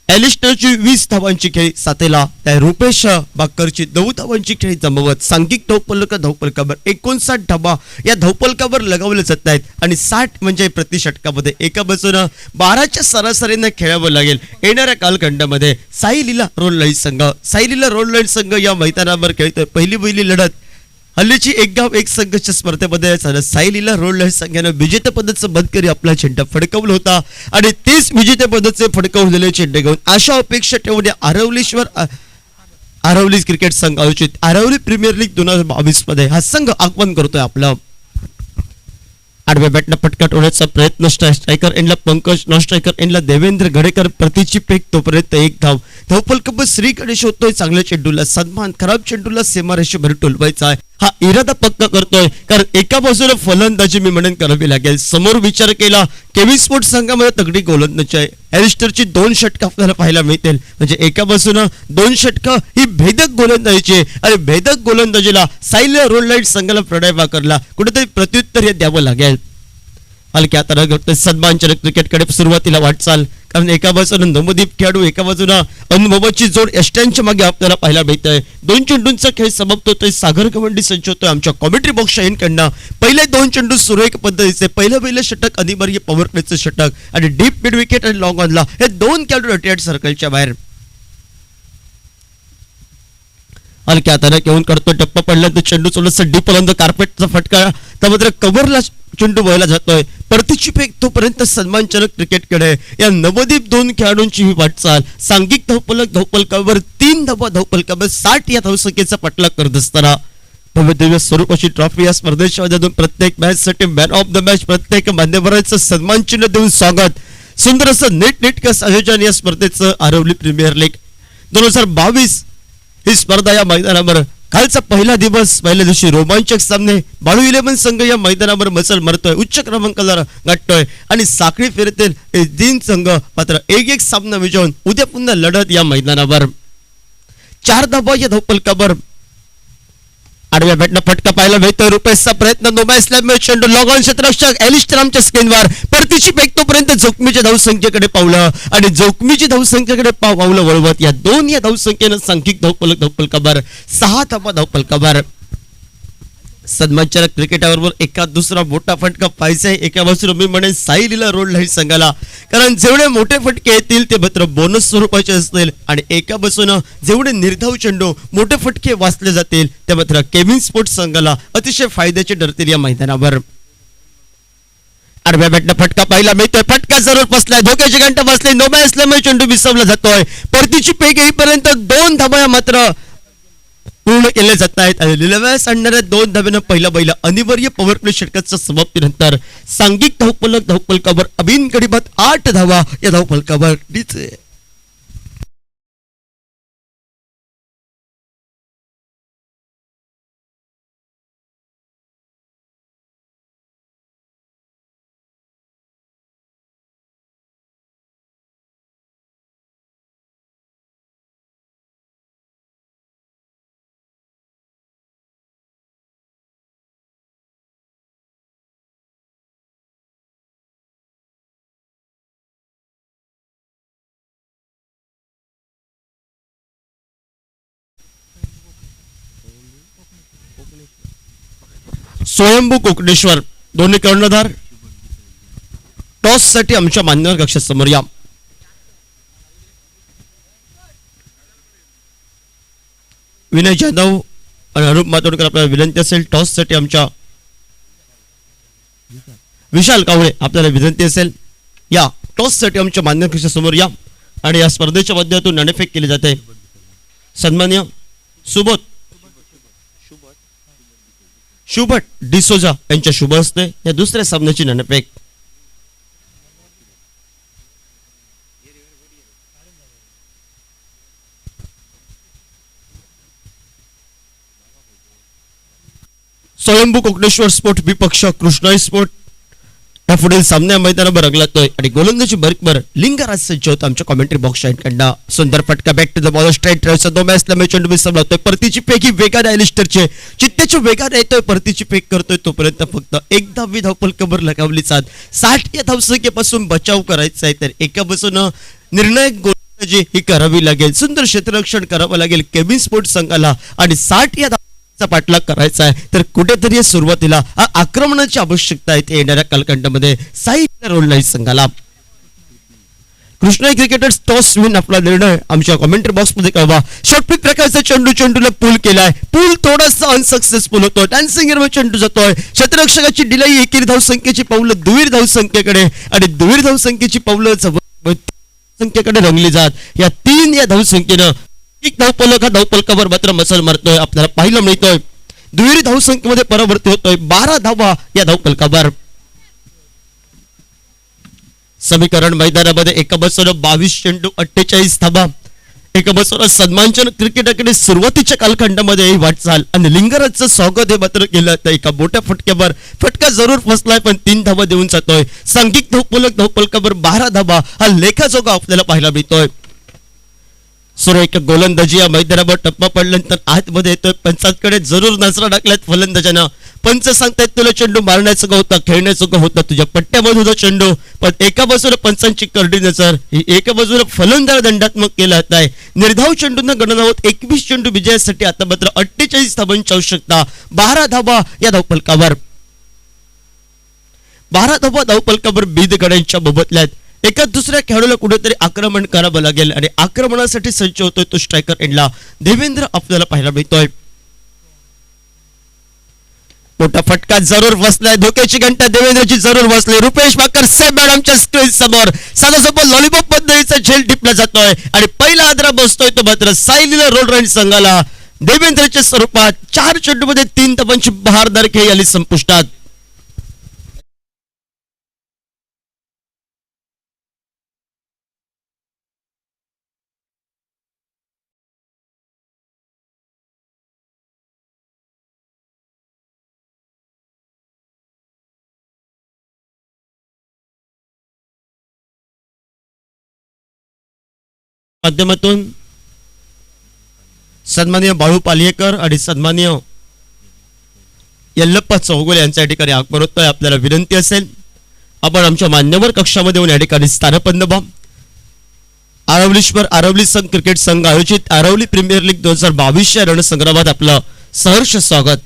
एलिस्टरची 20 धावांची खेळी, साथीला त्या रुपेश बाकरची 9 धावांची खेळी जमवत सांघिक धावपलकावर 59 धावा या धावपलकावर लगावले जात आहेत आणि 60 म्हणजे प्रति षटकामध्ये एका बाजूनं 12च्या सरासरीने खेळावं लागेल. येणाऱ्या कालखंडामध्ये साई लीला रोल लाईट संघ या मैदानावर खेळतोय. पहिली लढत हल्लीची एक गाव एक संघच्या स्पर्धेमध्ये झालं. साई लीला रोल लाईट संघानं विजेतेपदाचं बंदकरी आपला झेंडा फडकवला होता आणि तेच विजेतेपदाचे फडकवलेले झेंडे घेऊन आशा अपेक्षा ठेवून आरवली क्रिकेट संघ आयोजित आरवली प्रीमियर लीग 2022 मध्ये हा संघ आगमन करतोय. आपला आडव्या बॅटला फटका टोळण्याचा प्रयत्न, स्ट्रायकर एंडला पंकज, नॉन स्ट्रायकर एंडला देवेंद्र गडेकर, प्रतिची फेक तोपर्यंत एक धाव. धावपलकावर श्री गणेश होतोय. चांगल्या चेंडूला सन्मान, खराब चेंडूला सीमारेषेभर टोलवायचा आहे. हा इरादा पक्का करतोय कारण एका बाजूला फलंदाजी मी म्हणून करावी लागेल. समोर विचार केला केव्ही स्पोर्ट्स संघामध्ये तगडी गोलंदाजी आहे. एलिस्टरची 2 षटकं आपल्याला पाहायला मिळतील. म्हणजे एका बाजूनं 2 षटकं ही भेदक गोलंदाजीची आणि भेदक गोलंदाजीला साईला रोल लाईट संघाला प्रणय वाकरला कुठेतरी प्रत्युत्तर हे द्यावं लागेल. हलक्या हाताने घडतोय सन्मानजनक क्रिकेटकडे सुरुवातीला वाटचाल कारण एका बाजूनं नवदीप खेळाडू, एका बाजूनं अनुभवाची जोड यष्ट्यांच्या मागे आपल्याला पाहायला मिळतंय. 2 चेंडूंचा खेळ समाप्त होतोय. सागर गवंडी संच होतोय आमच्या कॉमेंट्री बॉक्सच्या इनकडनं. पहिले 2 चेंडू सुरेख पद्धतीचे, पहिलं षटक अनिवार्य पॉवर प्लेचं षटक आणि डीप मिड विकेट आणि लॉंग ऑनला हे 2 खेळाडू रिटायर्ड सर्कलच्या बाहेर. हलक्या हाताने घेऊन करतो टप्पा पडल्यानंतर चेंडू थोडंसं डीप ओलांडून कार्पेटचा फटका त्यामध्ये कव्हरला चेंडू व्हायला जातोय. परतीची फेक तोपर्यंत सन्मानजनक क्रिकेटकडे या नवदीप 2 खेळाडूंची ही वाटचाल. सांघिक धावपलकावर 3 धावा, धावपलकावर 60 या धावसंख्येचा पाठलाग करत असताना भव्य स्वरूपाची ट्रॉफी या स्पर्धेच्या माध्यमातून प्रत्येक मॅच साठी मॅन ऑफ द मॅच, प्रत्येक मान्यवरांचं सन्मान चिन्ह देऊन स्वागत. सुंदर असं नीटनेटकं आयोजन या स्पर्धेचं आरवली प्रीमियर लीग 2022 ही स्पर्धा या मैदानावर. कालचा पहिला दिवस, पहिल्या दिवशी रोमांचक सामने. बाळू 11 संघ या मैदानावर मसल मारतोय, उच्च क्रमांकाला गाठतोय आणि साखळी फेरीतील 3 संघ मात्र 1-1 सामना विजवून उद्या पुन्हा लढत या मैदानावर. 4 धावा या धावपलकावर आडव्या बॅटनं फटका पाहायला मिळतोय. रुपेशचा प्रयत्न नोबॅसला चेंडू लॉग ऑन क्षेत्ररक्षक एलिस्टर आमच्या स्क्रीनवर परतीची फेक तोपर्यंत जोखमीच्या धावसंख्येकडे पावलं आणि जोखमीची धावसंख्येकडे पावलं वळवत या धावसंख्येनं सांघिक धावफलकावर 6 धावा धावफलकावर. सन्मानजनक क्रिकेटाबरोबर एका दुसरा मोठा फटका पाहिजे. एका बाजूला मी म्हणेन साईलीला रोड लाईन संघाला, कारण जेवढे मोठे फटके येतील ते मात्र बोनस स्वरूपाचे असतील आणि एका बाजूनं जेवढे निर्धाव चेंडू मोठे फटके वाचले जातील ते मात्र केविन स्पोर्ट्स संघाला अतिशय फायद्याचे ठरतील या मैदानावर. आडव्या बॅटनं फटका पाहिला मिळतोय. फटका जरूर बसलाय. धोक्याची घंटा बसली. नोबॅ असल्यामुळे चेंडू विसरला जातोय. परतीची फेक येईपर्यंत 2 धावा मात्र पूर्ण केले जात आहेत आणि लिलव्यास आणणाऱ्या 2 धाब्यानं पहिला बैला अनिवार्य पॉवर प्ले षटकाच्या समाप्तीनंतर सांघिक धावफलकावर अबिन गडीबात 8 धावा या धावफलकावर दिसते. स्वयंभू कोकणेश्वर दोन्ही कर्णधार टॉस साठी आमच्या मान्यवर कक्षासमोर या. विनय जाधव आणि अरूप मातोडकर आपल्याला विनंती असेल. टॉस साठी आमच्या विशाल कावळे आपल्याला विनंती असेल या. टॉस साठी आमच्या मान्यवर कक्षासमोर या आणि या स्पर्धेच्या माध्यमातून नाणेफेक केली जाते. सन्मान्य सुबोध शुभट डिसोजा यांच्या शुभ हस्ते या दुसऱ्या सामन्याची नाणेफेक. स्वयंभू कोकणेश्वर स्पोर्ट विपक्ष कृष्णाई स्पोर्ट या पुढील सामन्या मैदानावर रंगलातोय आणि गोलंदाजी बर्कवर लिंगराज सज्ज होता आमच्या कॉमेंट्री बॉक्स साईडकडनं. सुंदर फटका बॅक टू द बॉल स्ट्राईट ड्राईव्हचा दो मॅचला मी चेंडू विसरलातोय. परतीची फेक ही वेगाने एलिस्टरचे चित्त्याच्या वेगाने येतोय. परतीची फेक करतोय तोपर्यंत फक्त एक धावी धावफलकावर लगावली जात. 60 या धावसंख्येपासून बचाव करायचा आहे तर एका बाजूनं निर्णायक गोलंदाजी ही करावी लागेल. सुंदर क्षेत्ररक्षण करावं लागेल केविन स्पोर्ट्स संघाला आणि 60 या पाठलाग करायचा आहे तर कुठेतरी सुरुवातीला आक्रमणाची आवश्यकता आहे. येणाऱ्या कालखंडामध्ये साईड रोल नाही संघाला. कृष्णाई क्रिकेटर्स टॉस विन आपला निर्णय आमच्या कॉमेंट्री बॉक्स मध्ये कळवा. शॉर्टपिक प्रकारचा चेंडूला पूल केलाय. पूल थोडासा अनसक्सेसफुल होतोय. डान्सिंग चेंडू जातोय. क्षेत्ररक्षकाची डिलाई एकेरी धावसंख्येची पावलं दुहेरी धावसंख्येकडे आणि दुहेरी धावसंख्येची पावलं संख्येकडे रंगली जात. या 3 या धावसंख्येनं एक धावफलक हा धावफलकावर मात्र मसल मारतोय आपल्याला पाहायला मिळतोय. दुहेरी धावसंख्येमध्ये परावर्ती होतोय. 12 धावा या धावफलकावर. समीकरण मैदानामध्ये एका बसवलं 22 चेंडू 48 धावा. एका बसवलं सन्मानजनक क्रिकेटकडे सुरुवातीच्या कालखंडामध्ये वाटचाल आणि लिंगराजचं स्वागत हे मात्र केलं तर एका मोठ्या फटक्यावर फटका जरूर फसलाय पण 3 धावा देऊन जातोय. सांघिक धावफलकावर 12 धावा हा लेखाजोगा आपल्याला पाहायला मिळतोय. सुरेख गोलंदाजी या मैदानावर टप्पा पडल्यानंतर आतमध्ये येतोय. पंचांकडे जरूर नजरा टाकल्यात फलंदाजांना. पंच सांगतायत तुला चेंडू मारण्याचं होता खेळण्याचं होता तुझ्या पट्ट्यामध्ये होता चेंडू पण एका बाजूला पंचांची करडी नजर ही एका बाजूला फलंदाज दंडात्मक केला जात आहे. निर्धाव चेंडूंना गणना होत 21 चेंडू विजयासाठी आता मात्र 48 धावांची आवश्यकता. 12 धावा या धावफलकावर. 12 धावा धावफलकावर बीद गड्यांच्या बोबतल्यात. एका दुसऱ्या खेळाडूला कुठेतरी आक्रमण करावं लागेल आणि आक्रमणासाठी सज्ज होतोय तो स्ट्रायकर एंडला देवेंद्र आपल्याला पाहायला मिळतोय. मोठा फटका जरूर बसलाय. धोक्याची घंटा देवेंद्रची जरूर बसली. रुपेश भाकर साहेब मॅडमच्या स्क्रीन समोर साधासोबत लॉलीपॉप पद्धतीचा झेल टिपला जातोय आणि पहिला आदरा बसतोय तो मात्र सायलीला रोड राईड संघाला. देवेंद्रच्या स्वरूपात 4 चेंडूमध्ये 3 धावांची बहारदार खेळी आली संपुष्टात. माध्यमातून सन्माननीय बाळू पालियेकर आणि सन्माननीय यल्लप्पा चौगुले यांच्या या ठिकाणी आगमन होतोय. आपल्याला विनंती असेल आपण आमच्या मान्यवर कक्षामध्ये येऊन या ठिकाणी स्थानपन्न व्हा. आरवलीश्वर आरवली संघ क्रिकेट संघ आयोजित आरवली प्रीमियर लीग 2022 या रणसंग्रामात आपलं सहर्ष स्वागत.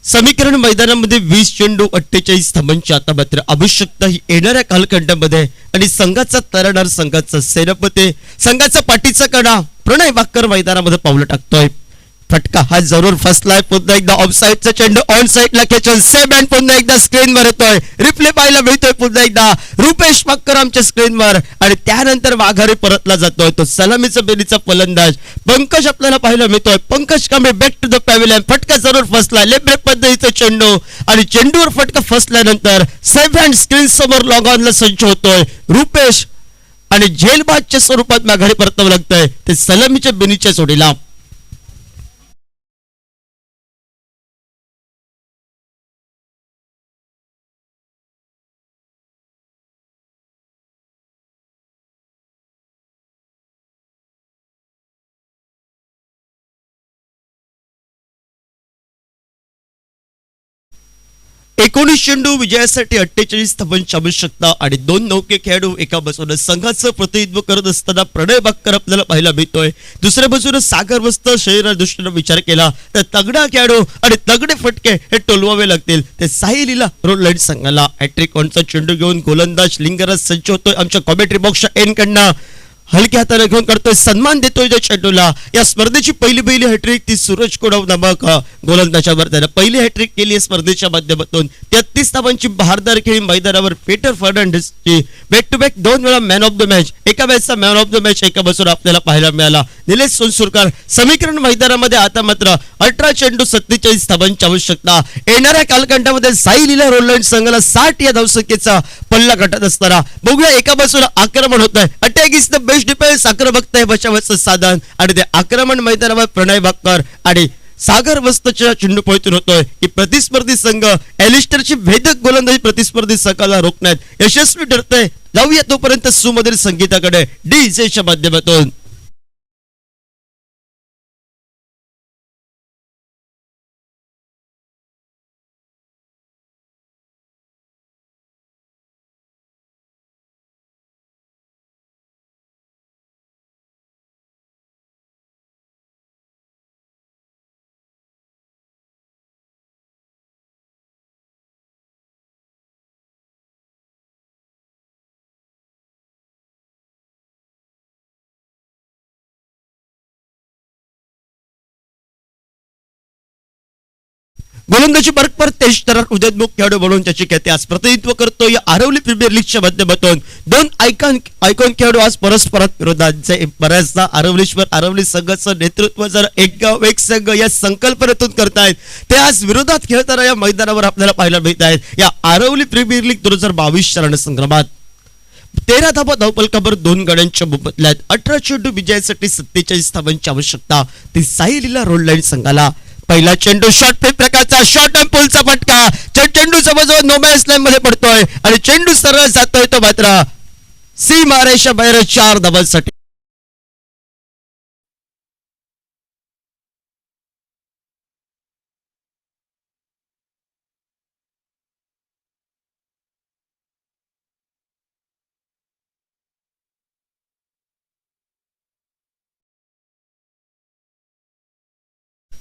समीकरण मैदानामध्ये 20 चेंडू 48 धावांची आता मात्र आवश्यकता ही येणाऱ्या कालखंडामध्ये आणि संघाचा तरणार संघाचा सेनापती संघाचा पाठीचा कणा प्रणय वाक्कर मैदानामध्ये पावलं टाकतोय. फटका हा जरूर फसलाय. पुन्हा एकदा ऑफसाईडचा चेंडू ऑन साईडला खेचून सेम अँड पुन्हा एकदा स्क्रीनवर येतोय. रिप्ले पाहायला मिळतोय पुन्हा एकदा रुपेश वाक्कर आमच्या स्क्रीनवर आणि त्यानंतर माघारी परतला जातोय तो सलामीचा बेलीचा फलंदाज पंकज आपल्याला पाहायला मिळतोय. Pankaj Kamble back to the pavilion. फटका जरूर फसला. लेग ब्रेक पद्धतीचा चेंडू आणि चेंडूवर फटका फसल्यानंतर सेव्ह हँड स्क्रीन समोर लॉग ऑनला सज्ज होतोय रुपेश आणि झेलबादच्या स्वरूपात माघारी परतावं लागतंय ते सलामीच्या बेनीच्या जोडीला. एकोणीस चेंडू विजयासाठी 48 धावांची आवश्यकता आणि 2 नौके खेळाडू एका बाजूने संघाचं प्रतिनिधित्व करत असताना प्रणय वाक्कर आपल्याला पाहायला मिळतोय. दुसऱ्या बाजूने सागर वस्त शरीरा दृष्टीने विचार केला तर तगडा खेळाडू आणि तगडे फटके हे टोलवावे लागतील ते साहिलीला रोडलाईन संघाला. हॅट्रिक ऑनचा चेंडू घेऊन गोलंदाज लिंगराज सज्ज होतोय. आमच्या कॉमेंट्री बॉक्सच्या एन कडनं हलक्या हाताने घेऊन करतोय सन्मान देतोय त्या चेंडूला. या स्पर्धेची पहिली हॅट्रिक ती सूरज कोडाव नामक गोलंदाजावर त्यानं पहिली हॅट्रिक केली आहे स्पर्धेच्या माध्यमातून. 33 धावांची बहारदार खेळी मैदानावर पीटर फर्नांडिसची बॅक टू बॅक 2 वेळा मॅन ऑफ द मॅच एका मॅचचा मॅन ऑफ द मॅच एका बाजूला आपल्याला पाहायला मिळाला. निलेश सोनसुरकर समीकरण मैदानामध्ये आता मात्र 18 चेंडू 47 धावांची आवश्यकता. येणाऱ्या कालखंडामध्ये साई रोडलाईन संघाला 60 या धावसंख्येचा पल्ला गाठत असताना बघूया एका बाजूला आक्रमण होत आहे. Attack is the best defence. आक्रमकता आहे बचावाचं साधन आणि ते आक्रमण मैदानावर प्रणय वाक्कर आणि सागर वस्तच्या चेंडू पळतून होतोय की प्रतिस्पर्धी संघ एलिस्टरची भेदक गोलंदाजी प्रतिस्पर्धी संघाला रोखण्यात यशस्वी ठरतंय. जाऊया तोपर्यंत सुमधुर संगीताकडे डीजेच्या माध्यमातून. गोलंदाजी मार्ग पर तेज तरफ उदयनमुख खेळाडू म्हणून त्याची ख्याती आज प्रतिनिधित्व करतो. या आरवली प्रीमियर लीगच्या माध्यमातून 2 आयकॉन खेळाडू आज परस्परात विरोधात बऱ्याचदा आरवलीश्वर आरवली संघाचं नेतृत्व जर एक गाव एक संघ या संकल्पनेतून करतायत ते आज विरोधात खेळताना या मैदानावर आपल्याला पाहायला मिळत आहेत. या आरवली प्रीमियर लीग 2022 रणसंग्रामात 13 धावा धावपलकावर 2 गड्यांच्या मोबदल्यात 18 चेंडू विजयासाठी 47 धावांची आवश्यकता. ती साहिलीला रोडलाईन संघाला. पहिला चेंडू शॉर्ट फ्लिप प्रकारचा शॉर्ट अँड पुलचा फटका. चेंडू जवळजवळ नो मॅच लाईन मध्ये पडतोय आणि चेंडू सरळ जातोय तो मात्र सी मारेच्या बाहेर 4 धावांसाठी.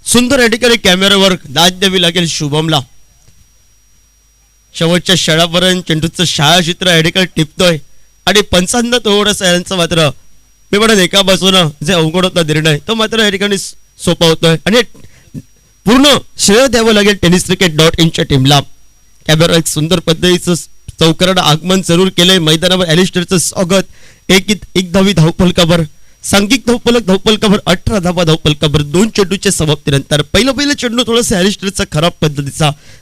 सुंदर या ठिकाणी कॅमेऱ्यावर दाद द्यावी लागेल शुभमला. शेवटच्या शाळापर्यंत चेंडूचं छायाचित्र या ठिकाणी टिपतोय आणि पंचांना थोडंसं यांचं मात्र मी म्हणत एका बाजूनं जे अवघड होता निर्णय तो मात्र या ठिकाणी सोपा होतोय आणि पूर्ण श्रेय द्यावं लागेल tenniscricket.in टीमला. कॅमेरा एक सुंदर पद्धतीचं चौकारानं आगमन जरूर केलंय. मैदानावर एलिस्टरचं स्वागत. एक धावी धावफलकावर सांघिक धावफलकावर 18 धावा धावफलकावर 2 चेंडूच्या समाप्तीनंतर पहिलं चेंडू थोडंसं एलिस्टरचा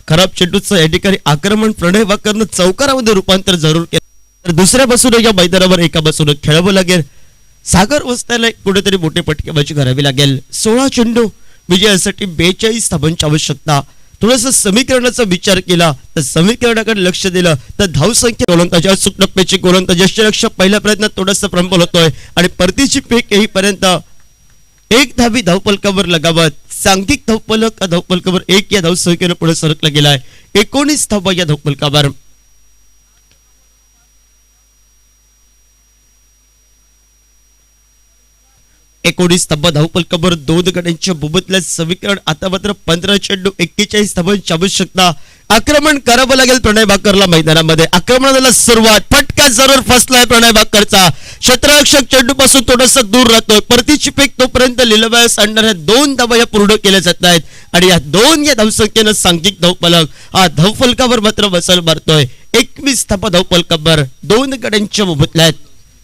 खराब चेंडूचं या ठिकाणी आक्रमण प्रणय वाकरनं चौकारामध्ये रूपांतर जरूर केलं. तर दुसऱ्या बाजूने या मैदानावर एका बाजूने खेळावं लागेल. सागर वस्त्याला कुठेतरी मोठे फटकेबाजी करावी लागेल. 16 चेंडू विजयासाठी 42 धावांची आवश्यकता. थोडंसं समीकरणाचा विचार केला तर समीकरणाकडे लक्ष दिलं तर धावसंख्या गोलंदाजी अचूक टप्प्याची गोलंदाजी लक्ष पहिल्या प्रयत्नात थोडंसं प्रबल होतोय आणि परतीची फेक येईपर्यंत 1 धावी धावपलकावर लगावत सांघिक धावफलक धावफलकावर 1 या धावसंख्येनं पुढे सरकला गेलाय. 19 धावा या धावफलकावर. एकोणीस धावा धावफलकावर 2 गड्यांच्या बोबतल्या समीकरण. आता मात्र 15 चेंडू 41 धावांची आवश्यकता. आक्रमण करावं लागेल प्रणय भाकरला मैदानामध्ये. आक्रमणाला सुरुवात. फटका जरूर फसलाय प्रणय भाकरचा. क्षेत्ररक्षक चेंडू पासून थोडासा दूर राहतोय. परतीची फेक तोपर्यंत लिलवायास आणणाऱ्या 2 धावा या पूर्ण केल्या जात आहेत आणि या 2 या धावसंख्येनं सांघिक धावफलक हा धावफलकावर मात्र बसल मारतोय. 21 धावा धावफलकावर 2 गड्यांच्या बोबतल्या आहेत.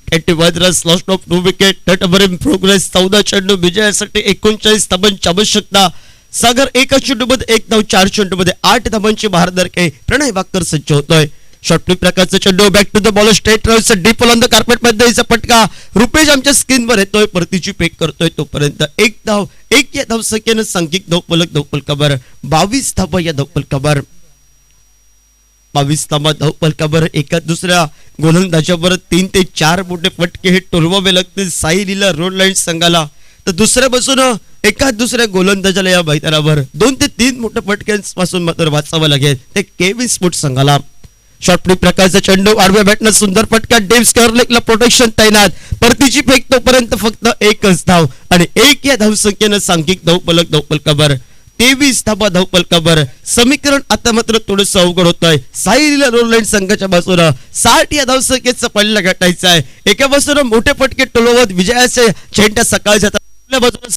81 रन्स लॉस्ट ऑफ 2 विकेट. तट ओव्हर इन प्रोग्रेस. 14 चेंडू विजयासाठी 39 धावांची आवश्यकता. सागर 1 चेंडूमध्ये 1 धाव. 4 चेंडूमध्ये 8 धावांची बहारदारकी. प्रणय भाकर सज्ज होतोय. शॉर्ट फ्लिप प्रकारचा चेंडू. Back to the ball. Straight runs deep on the carpet मध्ये याचा फटका. रुपेश आमच्या स्क्रीनवर येतोय. परतीची फेक करतोय तोपर्यंत 1 धाव. 1 या धावसंख्येनं सांघिक धावफलक धावफलकावर 22 धावा या धावफलकावर. 22 धावा धावफलकावर. एका दुसऱ्या गोलंदाजावर 3 ते 4 मोठे फटके हे टोलवावे लागतील साई रोड लाईन संघाला. तर दुसऱ्या बाजून एका दुसऱ्या गोलंदाजाला या मैदानावर 2 ते 3 मोठ्या फटक्यांपासून मात्र वाचावं लागेल ते केविन स्पोर्ट्स संघाला. शॉर्ट फ्लिप प्रकारचा चेंडू. आडव्या बॅटनं सुंदर फटका. डेव्ह स्कर्लेकला प्रोटेक्शन तैनात. परतीची फेक तोपर्यंत फक्त 1च धाव आणि 1 या धावसंख्येनं सांघिक धावफलक धावफलकावर. 23 धावा धावफलकावर. समीकरण आता मात्र थोडस अवघड होत आहे. साई रोड लाईन संघाच्या बाजूला 60 या धावसंख्येचा पल्ला गाठायचा आहे. एका बाजूला मोठे फटके टोलवत विजयाचे चेंडा सकाळी जातात. आपल्या बाजूला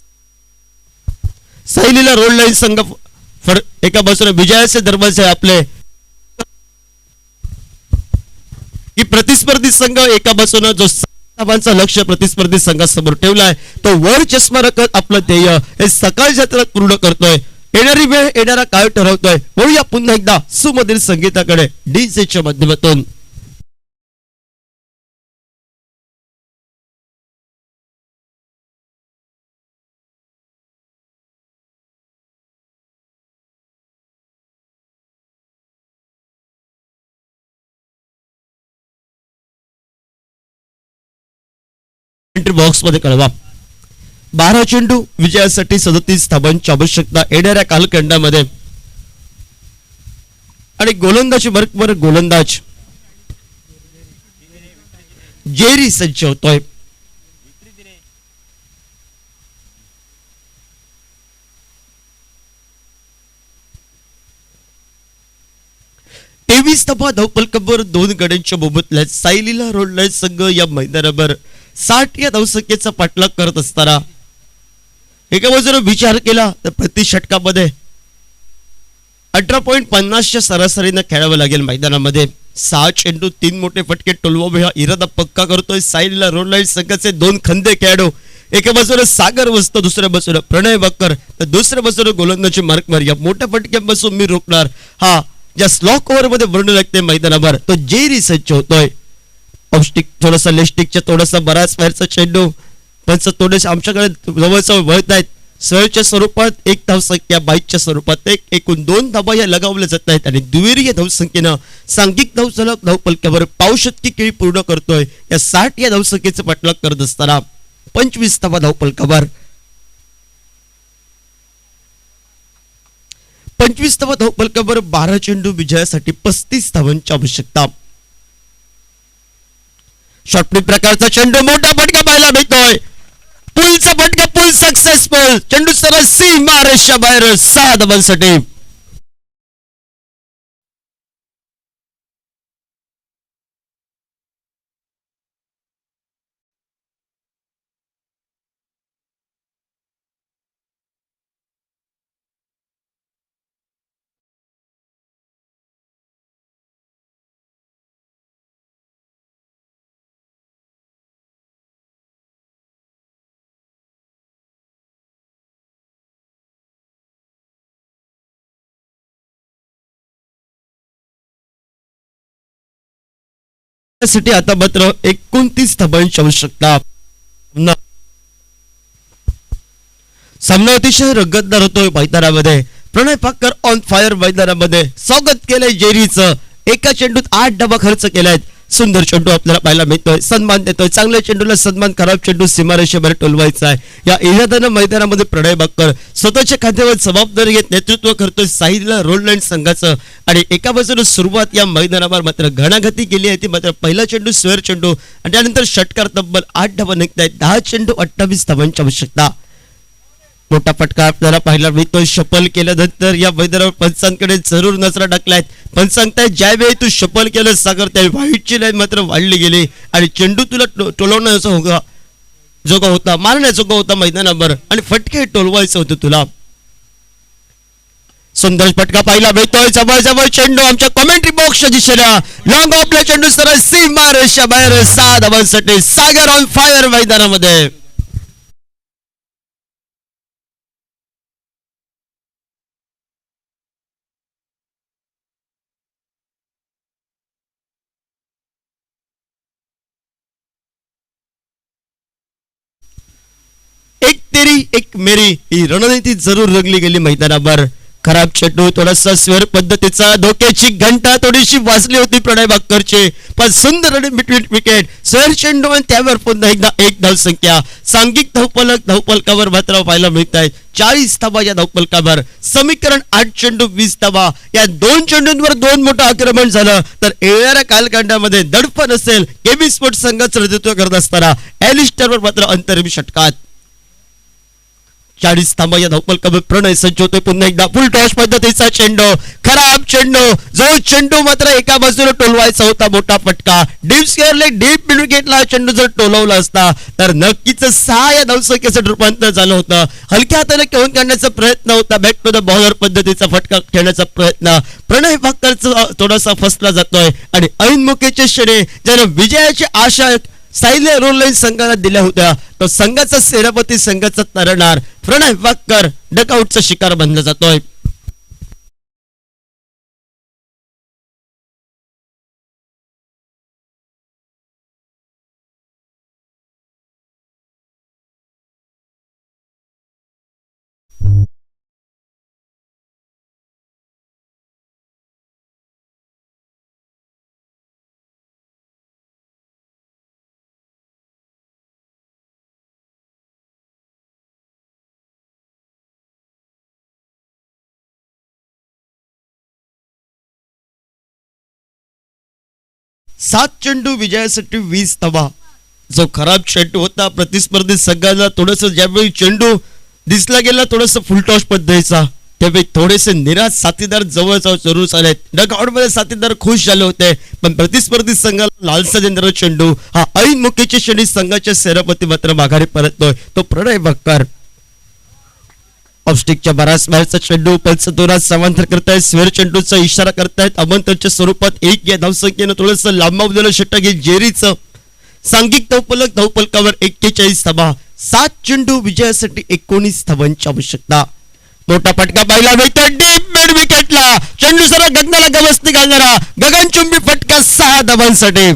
साई रोड लाईन संघ एका बाजूला विजयाचे दरवाजे आपले की प्रतिस्पर्धी संघ एका बाजूने जो धावांचा लक्ष प्रतिस्पर्धी संघासमोर ठेवलाय तो वर चष्मा रखत आपलं ध्येय हे सकाळी जत्रात पूर्ण करतोय. येणारी वेळ येणारा काळ ठरवतोय. वळूया पुन्हा एकदा सुमधीर संगीताकडे डीजेच्या माध्यमातून. बॉक्स मध्ये कळवा. 12 चेंडू विजयासाठी 37 धावांची आवश्यकता येणाऱ्या कालखंडामध्ये आणि गोलंदाजी वर्कवर गोलंदाज जेरी सज्ज होतोय. तेवीस धावा धावफलकावर 2 गड्यांच्या मोबदल्यात साई रोड लाईन संघ या मैदानावर 60 या धावसंख्येचा पाठलाग करत असताना एका बाजूने विचार केला तर प्रति षटकामध्ये 18.50च्या सरासरीनं खेळावं लागेल मैदानामध्ये. 6 चेंडू 3 मोठे फटके टोलवावे हा इरादा पक्का करतोय साई रोड लाईन संघाचे 2 खंदे खेळाडू. एका बाजूला सागर वसतो, दुसऱ्या बाजूला प्रणय भाकर, तर दुसऱ्या बाजूला गोलंदाजी मार्क मारिया. मोठ्या फटक्यांपासून मी रोखणार हा ज्या स्लॉक ओव्हर मध्ये वर्णन लागते मैदानावर तो जेरी सज्ज होतोय. ऑफस्टिक थोडासा लेस्टिकच्या थोडासा बराच बाहेरचा चेंडू पण थोडेसे आमच्याकडे जवळजवळ वळत आहेत. सरळच्या स्वरूपात 1 धावसंख्या, बाईकच्या स्वरूपात 1, एकूण 2 धावा या लगावल्या जात आहेत आणि दुहेरी धावसंख्येनं सांघिक धावसलग धावफलकावर पावशतकी केळी पूर्ण करतोय. या 60 या धावसंख्येचा पाठलाग करत असताना 25 धावा धावफलकावर. 25 धावा धावफलकावर 12 चेंडू विजयासाठी 35 धावांची आवश्यकता. शॉर्टफ्लिप प्रकारचा चेंडू. मोठा फटका पाहायला मिळतोय. पुलचा फटका. पुल सक्सेसफुल. चेंडू सरळ सीमा रेषा बाहेर 6 धावांसाठी. साठी आता मात्र 29 धावांची आवश्यकता. सामना अतिशय रंगतदार होतोय मैदानामध्ये. प्रणय पाकर ऑन फायर मैदानामध्ये स्वागत केलंय जेरीचं. एका चेंडूत 8 धावा खर्च केल्यात. सुंदर चेंडू आपल्याला पाहायला मिळतोय, सन्मान देतोय, चांगल्या चेंडूला सन्मान, खराब चेंडू सीमारेषेवर टोलवायचा आहे. या इराद्यानं मैदानामध्ये प्रणय बाक्कर स्वतःच्या खात्यावर जबाबदारी घेत नेतृत्व करतोय साहिलला रोडलँड संघाचं. आणि एका बाजूने सुरुवात या मैदानावर मात्र घणाघाती केली आहे ती मात्र पहिला चेंडू स्क्वेअर चेंडू आणि त्यानंतर षटकार तब्बल 8 धावा निघतायत. 10 चेंडू 28 धावांची आवश्यकता. मोठा फटका आपल्याला पाहायला मिळतोय. शपल केल्यानंतर या मैदानावर पंचांकडे जरूर नजरा टाकलायत. पंच सांगतायत ज्यावेळी तू शपल केलं सागर त्यावेळी व्हाईटची लाईन मात्र वाढली गेली आणि चेंडू तुला टोलवण्याचा होगा जोगा होता, मारण्याजोगा होता मैदानावर आणि फटके टोलवायचं होतं तुला. सुंदर फटका पाहिला मिळतोय. जवळ जवळ चेंडू आमच्या कमेंट्री बॉक्सच्या दिशेला लॉंग ऑफला चेंडू सरळ सीमा रेषा बाहेर 6 धावांसाठी सागर ऑन फायर मैदानामध्ये. एक तेरी एक मेरी ही रणनीती जरूर रंगली गेली मैदानावर. खराब चेंडू थोडासा स्वर पद्धतीचा, धोक्याची घंटा थोडीशी वाजली होती प्रणय बाक्करची, पण सुंदर रन बिटवीन विकेट स्वर चेंडू आणि त्यावर पुन्हा एकदा 1 धाव संख्या. सांघिक धावफलकावर मात्र पाहायला मिळत आहे 40 धावा या धावफलकावर. समीकरण 8 चेंडू 20 धावा. या 2 चेंडूंवर 2 मोठं आक्रमण झालं तर येणाऱ्या कालखंडामध्ये दडपण असेल केबी स्पोर्ट संघाचं नेतृत्व करत असताना एलिस्टरवर मात्र अंतरिम षटकात. 40 धावा या धावफलकावर प्रणय सज्ज होतोय. पुन्हा एकदा फुल टॉस पद्धतीचा चेंडू, खराब चेंडू, जो चेंडू मात्र एका बाजूला टोलवायचा होता. मोठा फटका डीप स्क्वेअरला डीप मिड विकेटला चेंडू जर टोलवला असता तर नक्कीच 6 या धावसंख्येचं रूपांतर झालं होतं. हलक्या हाताने खेळून काढण्याचा प्रयत्न होता, बॅक टू द बॉलर पद्धतीचा फटका खेळण्याचा प्रयत्न प्रणय बाक्करचा थोडासा फसला जातोय आणि ऐन मोकेच्या क्षणी ज्याने विजयाची आशा साहिल रोडलाईन संघाला दिल्या होत्या तो संघाचा सेनापती, संघाचा तरणार प्रणय बाक्कर डकआउटचा शिकार बनला जातोय. सात चेंडू विजयासाठी 20 धावा. जो खराब चेंडू होता प्रतिस्पर्धी संघाला थोडस ज्यावेळी चेंडू दिसला गेला थोडस फुलटॉस पद्धतीचा त्यावेळी थोडेसे निराश साथीदार जवळ जरूर झालेत. डगआउट मध्ये साथीदार खुश झाले होते पण प्रतिस्पर्धी संघाला लालसा देणारा चेंडू हा ऐन मुख्यच्या क्षणी संघाच्या सेनापती मात्र माघारी परततोय तो प्रणय बाक्कर. ऑफस्टिकच्या बराच मॅचचा चेंडू पंचदोरात समांतर करतायत. स्वेर चेंडूचा इशारा करतायत अमंतरच्या स्वरूपात 1 या धावसंख्येनं थोडस लांबवलेलं षटक हे जेरीचं. सांघिक धावफलकावर 41 धावा. 7 चेंडू विजयासाठी 19 धावांची आवश्यकता. मोठा फटका पाहिला मिळतो डीप मिड विकेटला. चेंडू सरळ गगनाला गवसणी घालणारा गगनचुंबी फटका 6 धावांसाठी.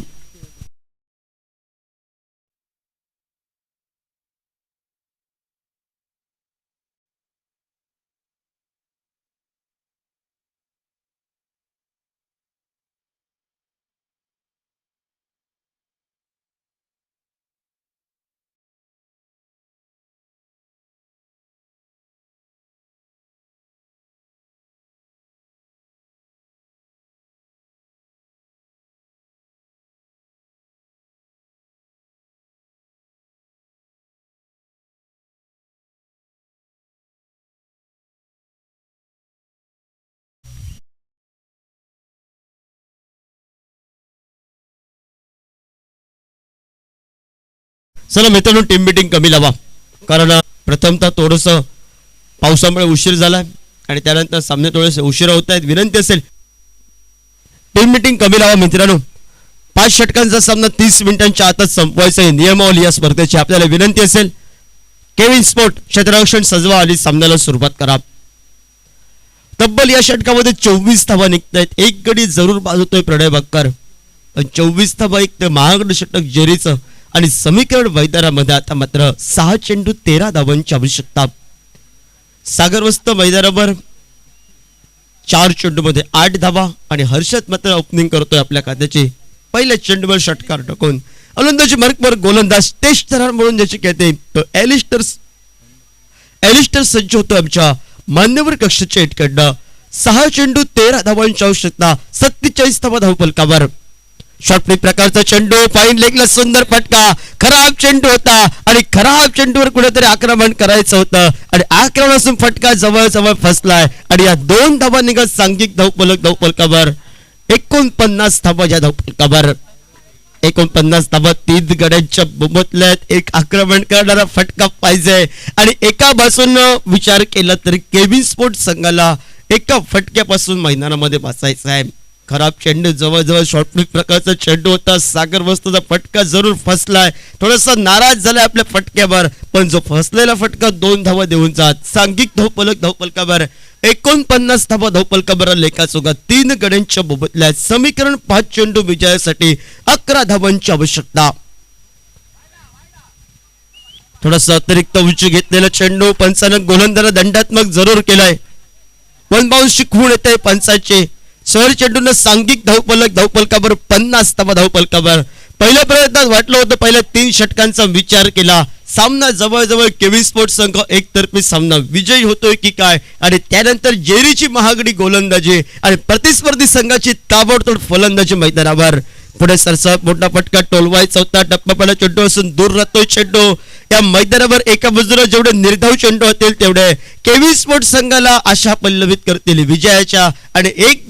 चला मित्रांनो टीम मीटिंग कमी लावा कारण प्रथमतः थोडस पावसामुळे उशीर झाला आणि त्यानंतर सामने थोडेसे उशिरा होत आहेत. विनंती असेल टीम मीटिंग कमी लावा मित्रांनो. 5 षटकांचा सामना 30 मिनिटांच्या आतच संपवायचा आहे. नियमावली या स्पर्धेची आपल्याला विनंती असेल केविन स्पोर्ट क्षेत्ररक्षण सजवा आणि सामन्याला सुरुवात करा. तब्बल या षटकामध्ये 24 धावा निघतायत. एक गडी जरूर बाजवतोय प्रणय बाक्कर पण 24 धावा एक ते महागड षटक जेरीचं आणि समीकरण मैदानामध्ये आता मात्र 6 चेंडू 13 धावांची आवश्यकता. सागरवस्त मैदानावर 4 चेंडू मध्ये 8 धावा आणि हर्षद मात्र ओपनिंग करतोय आपल्या खात्याची पहिल्या चेंडूवर षटकार टाकून फलंदाजी मार्गवर गोलंदाज तेज तरार म्हणून ज्याची कहते तो एलिस्टर सज्ज होतो आमच्या मान्यवर कक्षाच्या एटकडनं 6 चेंडू 13 धावांची आवश्यकता 47 धावा धावफलकावर शॉर्टप्ले प्रकारचा चेंडू फाईन लेगला सुंदर फटका खराब चेंडू होता आणि खराब चेंडूवर कुठेतरी आक्रमण करायचं होतं आणि आक्रमणापासून फटका जवळ फसलाय आणि या 2 धावा निघत सांघिक धावफलकावर 49 धावा या धावफलकावर 49 धावा 3 गड्यांच्या बोबतल्यात एक आक्रमण करणारा फटका पाहिजे आणि एका बाजूनं विचार केला तर केविन स्पोर्ट संघाला एका फटक्यापासून मैदानामध्ये बसायचं आहे खराब चेंडू जवळ शॉर्ट प्रकारचा चेंडू होता सागर वस्तूचा फटका जरूर फसलाय थोडासा नाराज झालाय आपल्या फटक्यावर पण जो फसलेला फटका 2 धावा देऊन जात सांघिक धावफलकावर 49 धावा धावफलकावर लेखाचोगा 3 गड्यांच्या बोबतल्यात समीकरण 5 चेंडू विजयासाठी 11 धावांची आवश्यकता थोडासा अतिरिक्त उंची घेतलेला चेंडू पंचानं गोलंदाज दंडात्मक जरूर केलाय वन बाउंस शिकवून येते पंचाचे शहर चेंडून सांघिक धावफलकावर 50 धावा धावफलकावर पहिल्या प्रयत्नात वाटलं होतं पहिल्या 3 षटकांचा विचार केला सामना जवळ केविन स्पोर्ट संघ एकतर्फी सामना विजयी होतोय की काय आणि त्यानंतर जेरीची महागडी गोलंदाजी आणि प्रतिस्पर्धी संघाची ताबडतोड फलंदाजी मैदानावर पुढे सरसत मोठा फटका टोलवायचा होता टप्पा पहिला चेंडू असून दूर राहतोय चेंडू या मैदानावर एका बाजूला जेवढे निर्धाव चेंडू होतील तेवढे केविन स्पोर्ट संघाला आशा पल्लवित करतील विजयाच्या आणि एक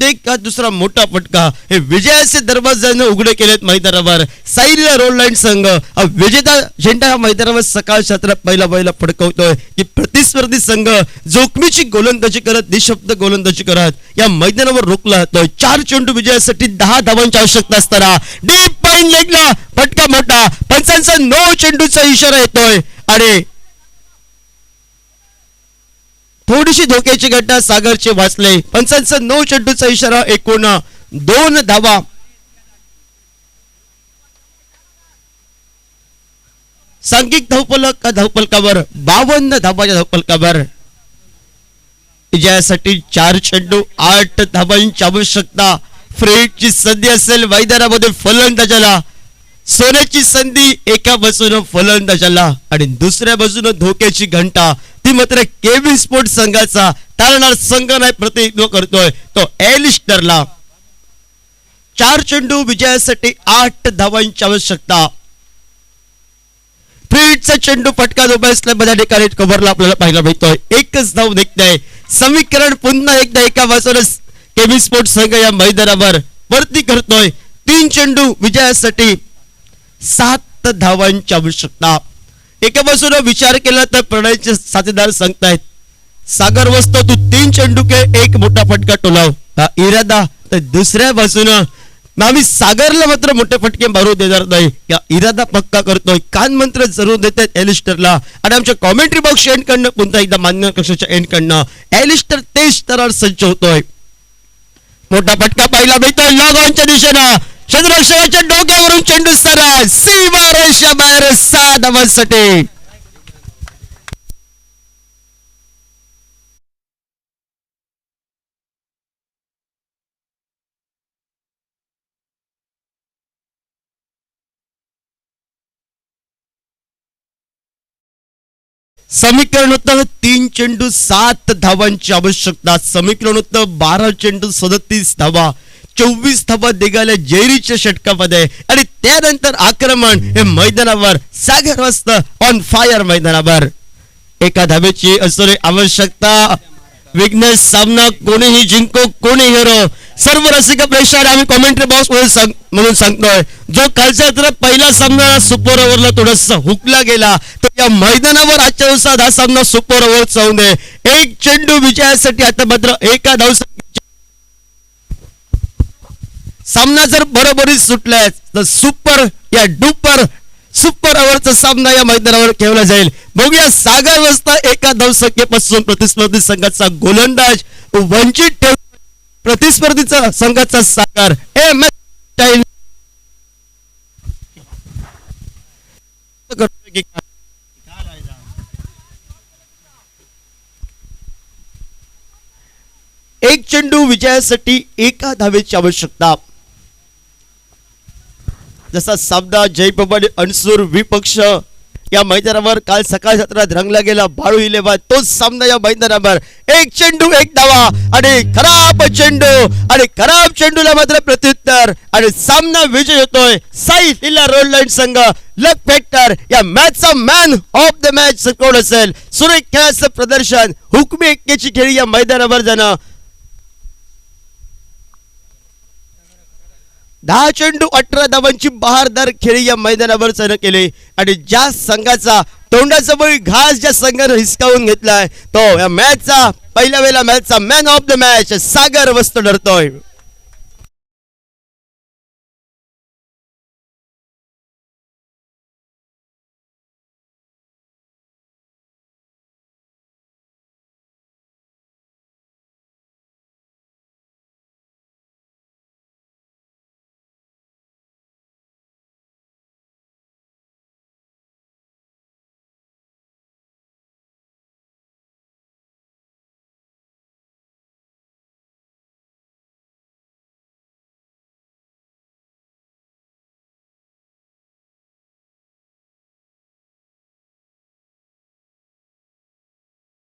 दुसरा मोठा फटका हे विजयाचे दरवाजाने उघडे केलेत मैदानावर साईला रोड लाईन संघ विजेता झेंडा या मैदानावर सकाळ क्षेत्रात पहिला फडकवतोय की प्रतिस्पर्धी संघ जोखमीची गोलंदाजी करत निशब्द गोलंदाजी करत या मैदानावर रोखला जातोय 4 चेंडू विजयासाठी 10 धावांची आवश्यकता असताना डीप पाईन लेगला फटका मोठा पंचांचा 9 चेंडूचा इशारा येतोय आणि थोडीशी धोक्याची घटना सागरचे वाचले पंचांचा 9 चेंडूचा इशारा एकूण 2 धावा सांघिक धावफलकावर 52 धावाच्या धावफलकावर विजयासाठी 4 चेंडू 8 धावांची आवश्यकता फ्रेडची संधी असेल मैदानामध्ये फलंदाजाला सोन्याची संधी एका बाजूने फलंदाजाला आणि दुसऱ्या बाजूने धोक्याची घंटा ती मात्र केविन स्पोर्ट संघाचा टाळणार संघ नाही प्रतिनिधित्व करतोय तो एलिस्टरला 4 चेंडू विजयासाठी 8 धावांची आवश्यकता फ्रीडचा चेंडू फटका दुबईसल्या ठिकाणी कव्हरला आपल्याला पाहायला मिळतोय एकच धाव निघतंय समीकरण पुन्हा एकदा एका बाजूने केविन स्पोर्ट संघ या मैदानावर वरती करतोय 3 चेंडू विजयासाठी 7 धावांची आवश्यकता एका बाजूने विचार केला तर प्रणयचे साथीदार सांगतायत सागर वस्तू तू 3 चेंडू के एक मोठा फटका टोलाव हा इरादा तर दुसऱ्या बाजूने आम्ही सागरला मात्र मोठे फटके मारू देणार नाही या इरादा पक्का करतोय कान मंत्र जरूर देतात एलिस्टरला आणि आमच्या कॉमेंट्री बॉक्स एंड कडनं पुन्हा एकदा मान्य कक्षाच्या एंड कडनं एलिस्टर तेज तरार सज्ज होतोय मोठा फटका पाहिला मिळतोय लॉग ऑनच्या दिशेनं चंद्रशेखरच्या डोक्यावरून चेंडू सरळ सीमा रेषा बाहेर 6 धावांसाठी समीकरण होतं 3 चेंडू 7 धावांची आवश्यकता समीकरण होतं 12 चेंडू 37 धावा 24 धावा निघाल्या जेरीच्या षटकामध्ये आणि त्यानंतर आक्रमण हे मैदानावर सागर वाजता ऑन फायर मैदानावर एका धावेची असणे आवश्यकता विघ्नेश सामना कोणीही जिंको कोणी हेरो सर्व रसिक प्रेक्षक आम्ही कॉमेंट्री बॉक्स म्हणून सांगतोय जो कालच्या तर पहिला सामना सुपर ओव्हरला थोडासा हुकला गेला तर या मैदानावर आजच्या दिवसात हा सामना सुपर ओव्हर जाऊ नये 1 चेंडू विजयासाठी आता मात्र एका धाव सामना जर बरोबरीत सुटलाय तर सुपर या डुपर सुपर ओव्हरचा सामना या मैदानावर खेळला जाईल बघूया सागर वस्ता एका धावसंख्येपासून प्रतिस्पर्धी संघाचा गोलंदाज वंचित ठेव प्रतिस्पर्धीचा संघाचा सागर एक चेंडू विजयासाठी एका धावेची आवश्यकता जसा सामना जयप्रभा आणि अणसूर विपक्ष या मैदानावर काल सकाळ सत्रात रंगला गेला बाळू इलेव्हन तोच सामना या मैदानावर एक चेंडू एक धावा आणि खराब चेंडू आणि खराब चेंडूला मात्र प्रत्युत्तर आणि सामना विजय होतोय साई लीला रोड लाईन संघ लक फॅक्टर या मॅचचा मॅन ऑफ द मॅच कोण असेल सुरेख खेळाचं प्रदर्शन हुकमी एक्केची खेळी या मैदानावर जाणं 10 चेंडू 18 धावांची बहारदार खेळी या मैदानावर चढ केली आणि ज्या संघाचा तोंडाजवळ घास ज्या संघाने हिसकावून घेतलाय तो या मॅचचा पहिल्या वेळेला मॅचचा मॅन ऑफ द मॅच सागर वस्त ठरतोय.